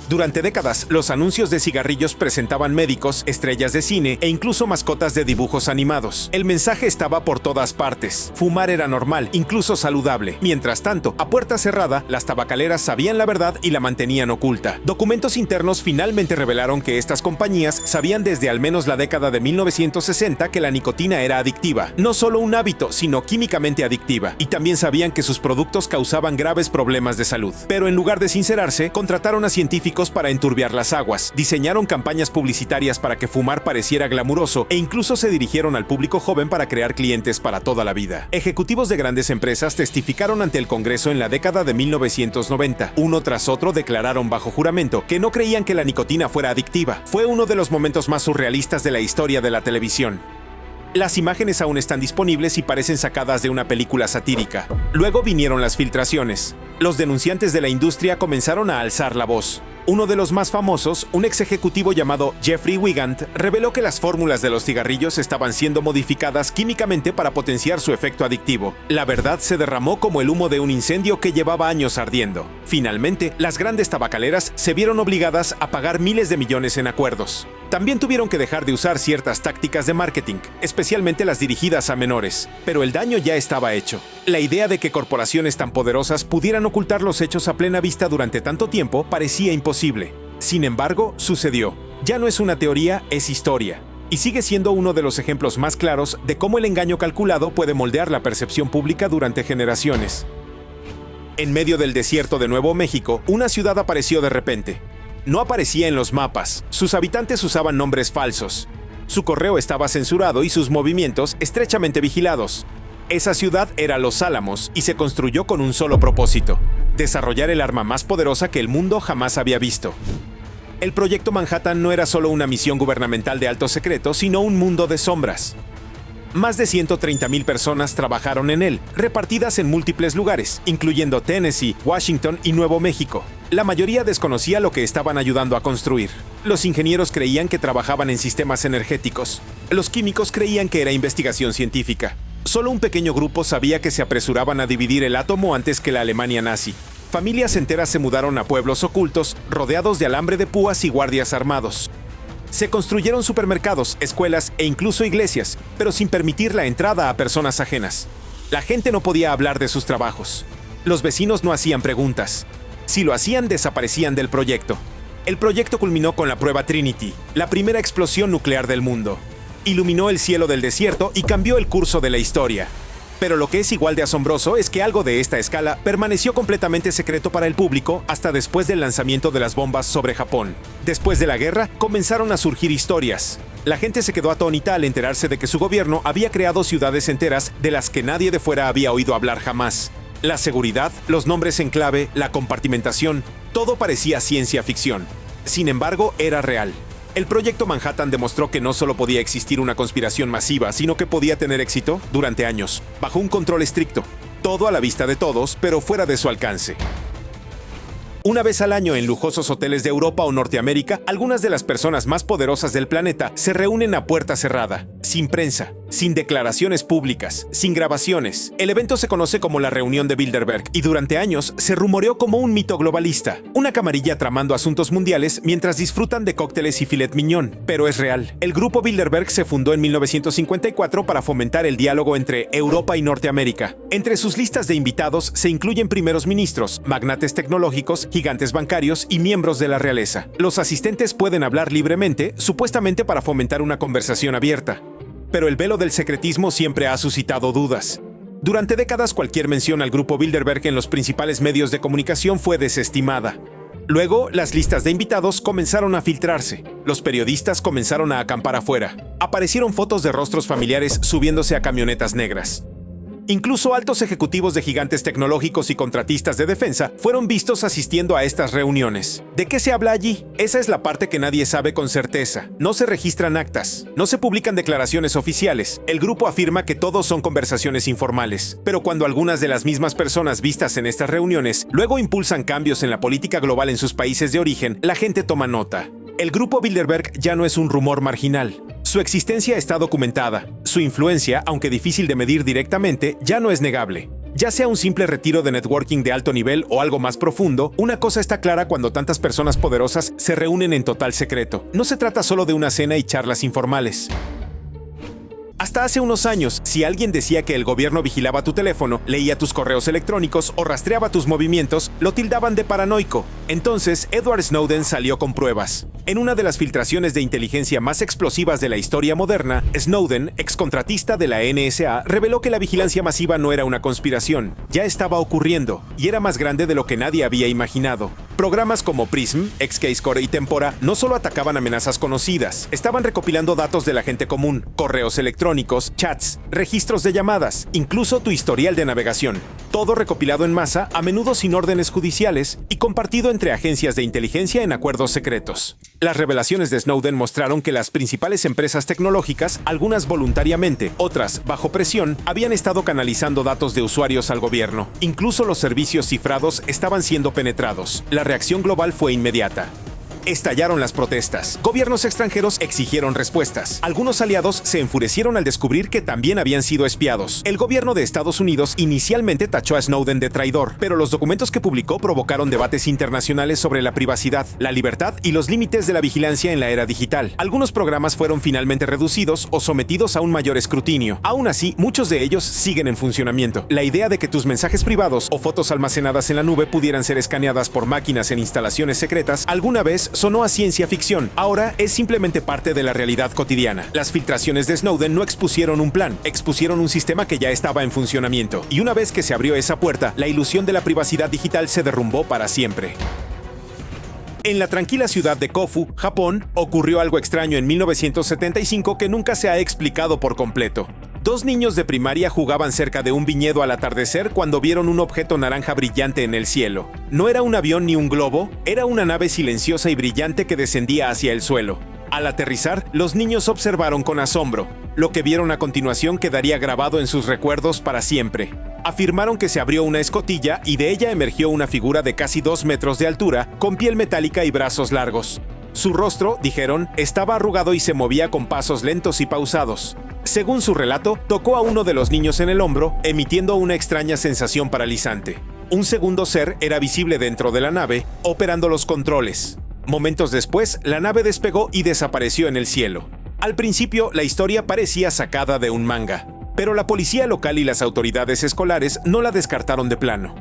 Durante décadas, los anuncios de cigarrillos presentaban médicos, estrellas de cine e incluso mascotas de dibujos animados. El mensaje estaba por todas partes. Fumar era normal, incluso saludable. Mientras tanto, a puerta cerrada, las tabacaleras sabían la verdad y la mantenían oculta. Documentos internos finalmente revelaron que estas compañías sabían desde al menos la década de 1960 que la nicotina era adictiva. No solo un hábito, sino químicamente adictiva. Y también sabían que sus productos causaban graves problemas de salud. Pero en lugar de sincerarse, contrataron a científicos para enturbiar las aguas, diseñaron campañas publicitarias para que fumar pareciera glamuroso e incluso se dirigieron al público joven para crear clientes para toda la vida. Ejecutivos de grandes empresas testificaron ante el Congreso en la década de 1990. Uno tras otro declararon bajo juramento que no creían que la nicotina fuera adictiva. Fue uno de los momentos más surrealistas de la historia de la televisión. Las imágenes aún están disponibles y parecen sacadas de una película satírica. Luego vinieron las filtraciones. Los denunciantes de la industria comenzaron a alzar la voz. Uno de los más famosos, un ex ejecutivo llamado Jeffrey Wigand, reveló que las fórmulas de los cigarrillos estaban siendo modificadas químicamente para potenciar su efecto adictivo. La verdad se derramó como el humo de un incendio que llevaba años ardiendo. Finalmente, las grandes tabacaleras se vieron obligadas a pagar miles de millones en acuerdos. También tuvieron que dejar de usar ciertas tácticas de marketing, especialmente las dirigidas a menores. Pero el daño ya estaba hecho. La idea de que corporaciones tan poderosas pudieran ocultar los hechos a plena vista durante tanto tiempo parecía imposible. Sin embargo, sucedió. Ya no es una teoría, es historia. Y sigue siendo uno de los ejemplos más claros de cómo el engaño calculado puede moldear la percepción pública durante generaciones. En medio del desierto de Nuevo México, una ciudad apareció de repente. No aparecía en los mapas, sus habitantes usaban nombres falsos. Su correo estaba censurado y sus movimientos estrechamente vigilados. Esa ciudad era Los Álamos y se construyó con un solo propósito: desarrollar el arma más poderosa que el mundo jamás había visto. El Proyecto Manhattan no era solo una misión gubernamental de alto secreto, sino un mundo de sombras. Más de 130,000 personas trabajaron en él, repartidas en múltiples lugares, incluyendo Tennessee, Washington y Nuevo México. La mayoría desconocía lo que estaban ayudando a construir. Los ingenieros creían que trabajaban en sistemas energéticos. Los químicos creían que era investigación científica. Solo un pequeño grupo sabía que se apresuraban a dividir el átomo antes que la Alemania nazi. Familias enteras se mudaron a pueblos ocultos, rodeados de alambre de púas y guardias armados. Se construyeron supermercados, escuelas e incluso iglesias, pero sin permitir la entrada a personas ajenas. La gente no podía hablar de sus trabajos. Los vecinos no hacían preguntas. Si lo hacían, desaparecían del proyecto. El proyecto culminó con la prueba Trinity, la primera explosión nuclear del mundo. Iluminó el cielo del desierto y cambió el curso de la historia. Pero lo que es igual de asombroso es que algo de esta escala permaneció completamente secreto para el público hasta después del lanzamiento de las bombas sobre Japón. Después de la guerra, comenzaron a surgir historias. La gente se quedó atónita al enterarse de que su gobierno había creado ciudades enteras de las que nadie de fuera había oído hablar jamás. La seguridad, los nombres en clave, la compartimentación, todo parecía ciencia ficción. Sin embargo, era real. El proyecto Manhattan demostró que no solo podía existir una conspiración masiva, sino que podía tener éxito durante años, bajo un control estricto. Todo a la vista de todos, pero fuera de su alcance. Una vez al año en lujosos hoteles de Europa o Norteamérica, algunas de las personas más poderosas del planeta se reúnen a puerta cerrada, sin prensa, sin declaraciones públicas, sin grabaciones. El evento se conoce como la reunión de Bilderberg y durante años se rumoreó como un mito globalista, una camarilla tramando asuntos mundiales mientras disfrutan de cócteles y filet mignon. Pero es real. El grupo Bilderberg se fundó en 1954 para fomentar el diálogo entre Europa y Norteamérica. Entre sus listas de invitados se incluyen primeros ministros, magnates tecnológicos, gigantes bancarios y miembros de la realeza. Los asistentes pueden hablar libremente, supuestamente para fomentar una conversación abierta. Pero el velo del secretismo siempre ha suscitado dudas. Durante décadas, cualquier mención al grupo Bilderberg en los principales medios de comunicación fue desestimada. Luego, las listas de invitados comenzaron a filtrarse. Los periodistas comenzaron a acampar afuera. Aparecieron fotos de rostros familiares subiéndose a camionetas negras. Incluso altos ejecutivos de gigantes tecnológicos y contratistas de defensa fueron vistos asistiendo a estas reuniones. ¿De qué se habla allí? Esa es la parte que nadie sabe con certeza. No se registran actas, no se publican declaraciones oficiales. El grupo afirma que todos son conversaciones informales. Pero cuando algunas de las mismas personas vistas en estas reuniones luego impulsan cambios en la política global en sus países de origen, la gente toma nota. El grupo Bilderberg ya no es un rumor marginal. Su existencia está documentada. Su influencia, aunque difícil de medir directamente, ya no es negable. Ya sea un simple retiro de networking de alto nivel o algo más profundo, una cosa está clara cuando tantas personas poderosas se reúnen en total secreto. No se trata solo de una cena y charlas informales. Hasta hace unos años, si alguien decía que el gobierno vigilaba tu teléfono, leía tus correos electrónicos o rastreaba tus movimientos, lo tildaban de paranoico. Entonces, Edward Snowden salió con pruebas. En una de las filtraciones de inteligencia más explosivas de la historia moderna, Snowden, excontratista de la NSA, reveló que la vigilancia masiva no era una conspiración, ya estaba ocurriendo, y era más grande de lo que nadie había imaginado. Programas como PRISM, Xcascore y Tempora no solo atacaban amenazas conocidas, estaban recopilando datos de la gente común, correos electrónicos, chats, registros de llamadas, incluso tu historial de navegación. Todo recopilado en masa, a menudo sin órdenes judiciales, y compartido entre agencias de inteligencia en acuerdos secretos. Las revelaciones de Snowden mostraron que las principales empresas tecnológicas, algunas voluntariamente, otras bajo presión, habían estado canalizando datos de usuarios al gobierno. Incluso los servicios cifrados estaban siendo penetrados. La reacción global fue inmediata. Estallaron las protestas. Gobiernos extranjeros exigieron respuestas. Algunos aliados se enfurecieron al descubrir que también habían sido espiados. El gobierno de Estados Unidos inicialmente tachó a Snowden de traidor, pero los documentos que publicó provocaron debates internacionales sobre la privacidad, la libertad y los límites de la vigilancia en la era digital. Algunos programas fueron finalmente reducidos o sometidos a un mayor escrutinio. Aún así, muchos de ellos siguen en funcionamiento. La idea de que tus mensajes privados o fotos almacenadas en la nube pudieran ser escaneadas por máquinas en instalaciones secretas alguna vez sonó a ciencia ficción. Ahora es simplemente parte de la realidad cotidiana. Las filtraciones de Snowden no expusieron un plan, expusieron un sistema que ya estaba en funcionamiento. Y una vez que se abrió esa puerta, la ilusión de la privacidad digital se derrumbó para siempre. En la tranquila ciudad de Kofu, Japón, ocurrió algo extraño en 1975 que nunca se ha explicado por completo. Dos niños de primaria jugaban cerca de un viñedo al atardecer cuando vieron un objeto naranja brillante en el cielo. No era un avión ni un globo, era una nave silenciosa y brillante que descendía hacia el suelo. Al aterrizar, los niños observaron con asombro. Lo que vieron a continuación quedaría grabado en sus recuerdos para siempre. Afirmaron que se abrió una escotilla y de ella emergió una figura de casi 2 metros de altura, con piel metálica y brazos largos. Su rostro, dijeron, estaba arrugado y se movía con pasos lentos y pausados. Según su relato, tocó a uno de los niños en el hombro, emitiendo una extraña sensación paralizante. Un segundo ser era visible dentro de la nave, operando los controles. Momentos después, la nave despegó y desapareció en el cielo. Al principio, la historia parecía sacada de un manga, pero la policía local y las autoridades escolares no la descartaron de plano.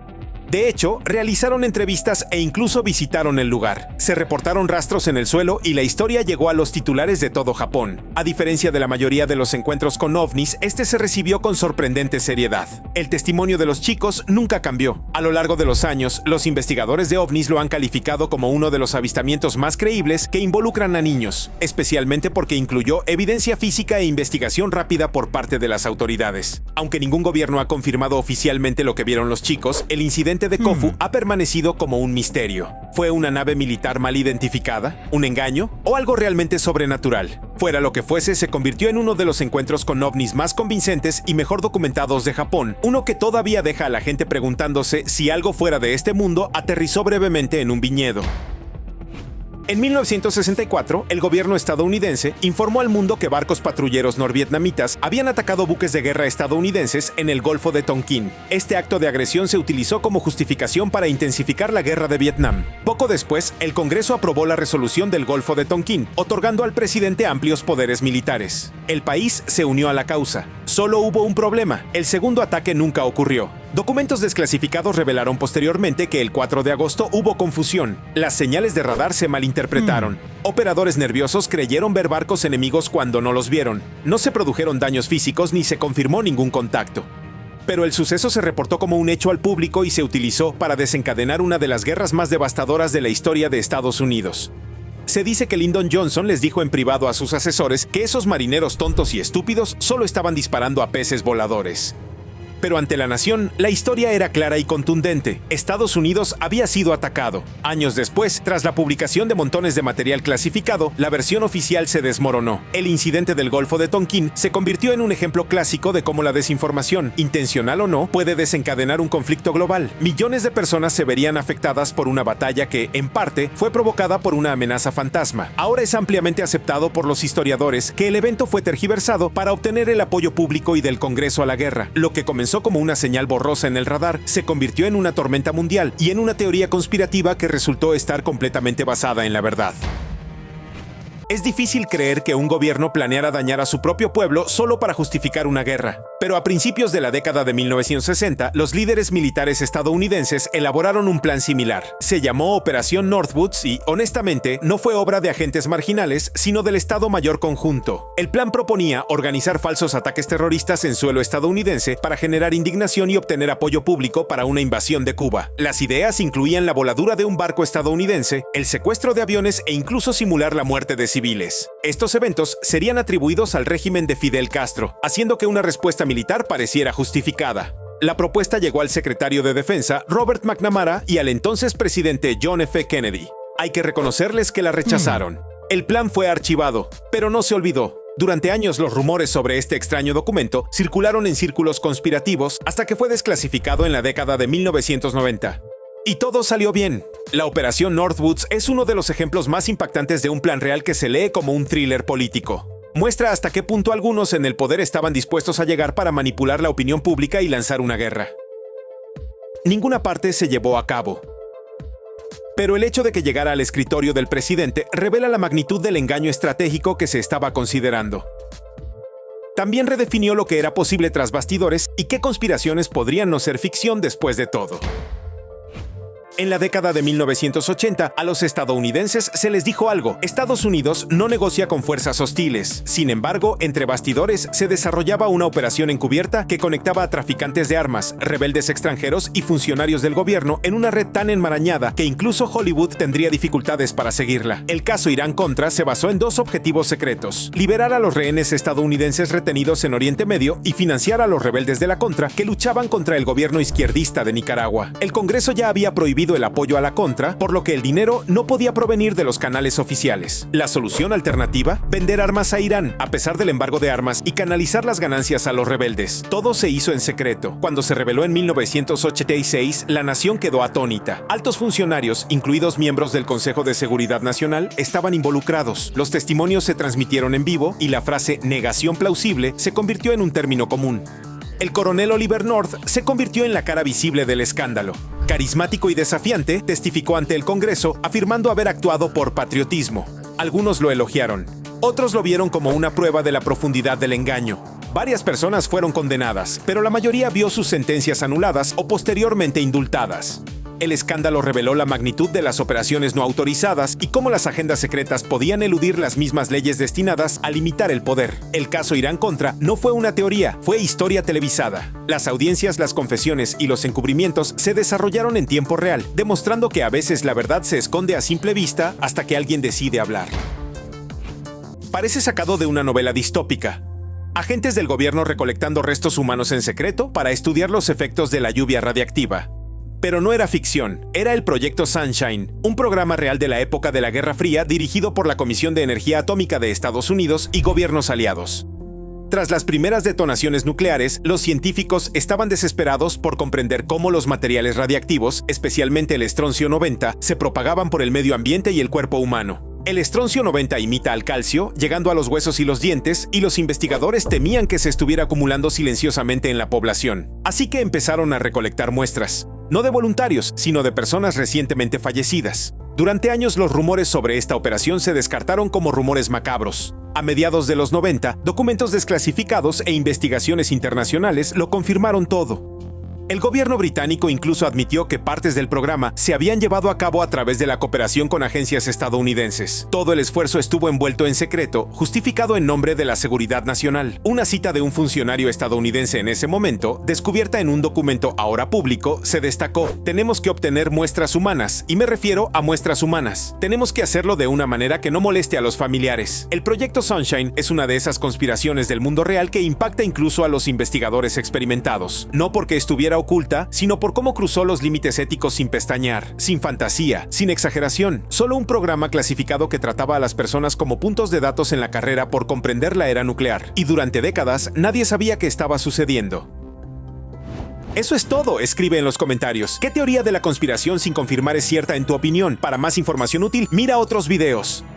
De hecho, realizaron entrevistas e incluso visitaron el lugar. Se reportaron rastros en el suelo y la historia llegó a los titulares de todo Japón. A diferencia de la mayoría de los encuentros con ovnis, este se recibió con sorprendente seriedad. El testimonio de los chicos nunca cambió. A lo largo de los años, los investigadores de ovnis lo han calificado como uno de los avistamientos más creíbles que involucran a niños, especialmente porque incluyó evidencia física e investigación rápida por parte de las autoridades. Aunque ningún gobierno ha confirmado oficialmente lo que vieron los chicos, el incidente de Kofu ha permanecido como un misterio. ¿Fue una nave militar mal identificada? ¿Un engaño? ¿O algo realmente sobrenatural? Fuera lo que fuese, se convirtió en uno de los encuentros con ovnis más convincentes y mejor documentados de Japón, uno que todavía deja a la gente preguntándose si algo fuera de este mundo aterrizó brevemente en un viñedo. En 1964, el gobierno estadounidense informó al mundo que barcos patrulleros norvietnamitas habían atacado buques de guerra estadounidenses en el Golfo de Tonkin. Este acto de agresión se utilizó como justificación para intensificar la guerra de Vietnam. Poco después, el Congreso aprobó la resolución del Golfo de Tonkin, otorgando al presidente amplios poderes militares. El país se unió a la causa. Solo hubo un problema: el segundo ataque nunca ocurrió. Documentos desclasificados revelaron posteriormente que el 4 de agosto hubo confusión. Las señales de radar se malinterpretaron. Operadores nerviosos creyeron ver barcos enemigos cuando no los vieron. No se produjeron daños físicos ni se confirmó ningún contacto. Pero el suceso se reportó como un hecho al público y se utilizó para desencadenar una de las guerras más devastadoras de la historia de Estados Unidos. Se dice que Lyndon Johnson les dijo en privado a sus asesores que esos marineros tontos y estúpidos solo estaban disparando a peces voladores. Pero ante la nación, la historia era clara y contundente. Estados Unidos había sido atacado. Años después, tras la publicación de montones de material clasificado, la versión oficial se desmoronó. El incidente del Golfo de Tonkin se convirtió en un ejemplo clásico de cómo la desinformación, intencional o no, puede desencadenar un conflicto global. Millones de personas se verían afectadas por una batalla que, en parte, fue provocada por una amenaza fantasma. Ahora es ampliamente aceptado por los historiadores que el evento fue tergiversado para obtener el apoyo público y del Congreso a la guerra. Lo que comenzó como una señal borrosa en el radar, se convirtió en una tormenta mundial y en una teoría conspirativa que resultó estar completamente basada en la verdad. Es difícil creer que un gobierno planeara dañar a su propio pueblo solo para justificar una guerra. Pero a principios de la década de 1960, los líderes militares estadounidenses elaboraron un plan similar. Se llamó Operación Northwoods y, honestamente, no fue obra de agentes marginales, sino del Estado Mayor Conjunto. El plan proponía organizar falsos ataques terroristas en suelo estadounidense para generar indignación y obtener apoyo público para una invasión de Cuba. Las ideas incluían la voladura de un barco estadounidense, el secuestro de aviones e incluso simular la muerte de civiles. Estos eventos serían atribuidos al régimen de Fidel Castro, haciendo que una respuesta militar pareciera justificada. La propuesta llegó al secretario de Defensa, Robert McNamara, y al entonces presidente John F. Kennedy. Hay que reconocerles que la rechazaron. El plan fue archivado, pero no se olvidó. Durante años los rumores sobre este extraño documento circularon en círculos conspirativos hasta que fue desclasificado en la década de 1990. Y todo salió bien. La Operación Northwoods es uno de los ejemplos más impactantes de un plan real que se lee como un thriller político. Muestra hasta qué punto algunos en el poder estaban dispuestos a llegar para manipular la opinión pública y lanzar una guerra. Ninguna parte se llevó a cabo. Pero el hecho de que llegara al escritorio del presidente revela la magnitud del engaño estratégico que se estaba considerando. También redefinió lo que era posible tras bastidores y qué conspiraciones podrían no ser ficción después de todo. En la década de 1980, a los estadounidenses se les dijo algo: Estados Unidos no negocia con fuerzas hostiles. Sin embargo, entre bastidores se desarrollaba una operación encubierta que conectaba a traficantes de armas, rebeldes extranjeros y funcionarios del gobierno en una red tan enmarañada que incluso Hollywood tendría dificultades para seguirla. El caso Irán-Contra se basó en dos objetivos secretos: liberar a los rehenes estadounidenses retenidos en Oriente Medio y financiar a los rebeldes de la Contra que luchaban contra el gobierno izquierdista de Nicaragua. El Congreso ya había prohibido el apoyo a la Contra, por lo que el dinero no podía provenir de los canales oficiales. La solución alternativa: vender armas a Irán, a pesar del embargo de armas, y canalizar las ganancias a los rebeldes. Todo se hizo en secreto. Cuando se reveló en 1986, la nación quedó atónita. Altos funcionarios, incluidos miembros del Consejo de Seguridad Nacional, estaban involucrados. Los testimonios se transmitieron en vivo y la frase negación plausible se convirtió en un término común. El coronel Oliver North se convirtió en la cara visible del escándalo. Carismático y desafiante, testificó ante el Congreso afirmando haber actuado por patriotismo. Algunos lo elogiaron. Otros lo vieron como una prueba de la profundidad del engaño. Varias personas fueron condenadas, pero la mayoría vio sus sentencias anuladas o posteriormente indultadas. El escándalo reveló la magnitud de las operaciones no autorizadas y cómo las agendas secretas podían eludir las mismas leyes destinadas a limitar el poder. El caso Irán-Contra no fue una teoría, fue historia televisada. Las audiencias, las confesiones y los encubrimientos se desarrollaron en tiempo real, demostrando que a veces la verdad se esconde a simple vista hasta que alguien decide hablar. Parece sacado de una novela distópica. Agentes del gobierno recolectando restos humanos en secreto para estudiar los efectos de la lluvia radiactiva. Pero no era ficción, era el Proyecto Sunshine, un programa real de la época de la Guerra Fría dirigido por la Comisión de Energía Atómica de Estados Unidos y gobiernos aliados. Tras las primeras detonaciones nucleares, los científicos estaban desesperados por comprender cómo los materiales radiactivos, especialmente el estroncio 90, se propagaban por el medio ambiente y el cuerpo humano. El estroncio 90 imita al calcio, llegando a los huesos y los dientes, y los investigadores temían que se estuviera acumulando silenciosamente en la población. Así que empezaron a recolectar muestras. No de voluntarios, sino de personas recientemente fallecidas. Durante años los rumores sobre esta operación se descartaron como rumores macabros. A mediados de los 90, documentos desclasificados e investigaciones internacionales lo confirmaron todo. El gobierno británico incluso admitió que partes del programa se habían llevado a cabo a través de la cooperación con agencias estadounidenses. Todo el esfuerzo estuvo envuelto en secreto, justificado en nombre de la seguridad nacional. Una cita de un funcionario estadounidense en ese momento, descubierta en un documento ahora público, se destacó: tenemos que obtener muestras humanas, y me refiero a muestras humanas. Tenemos que hacerlo de una manera que no moleste a los familiares. El Proyecto Sunshine es una de esas conspiraciones del mundo real que impacta incluso a los investigadores experimentados. No porque estuviera oculta, sino por cómo cruzó los límites éticos sin pestañear, sin fantasía, sin exageración. Solo un programa clasificado que trataba a las personas como puntos de datos en la carrera por comprender la era nuclear. Y durante décadas, nadie sabía qué estaba sucediendo. Eso es todo, escribe en los comentarios. ¿Qué teoría de la conspiración sin confirmar es cierta en tu opinión? Para más información útil, mira otros videos.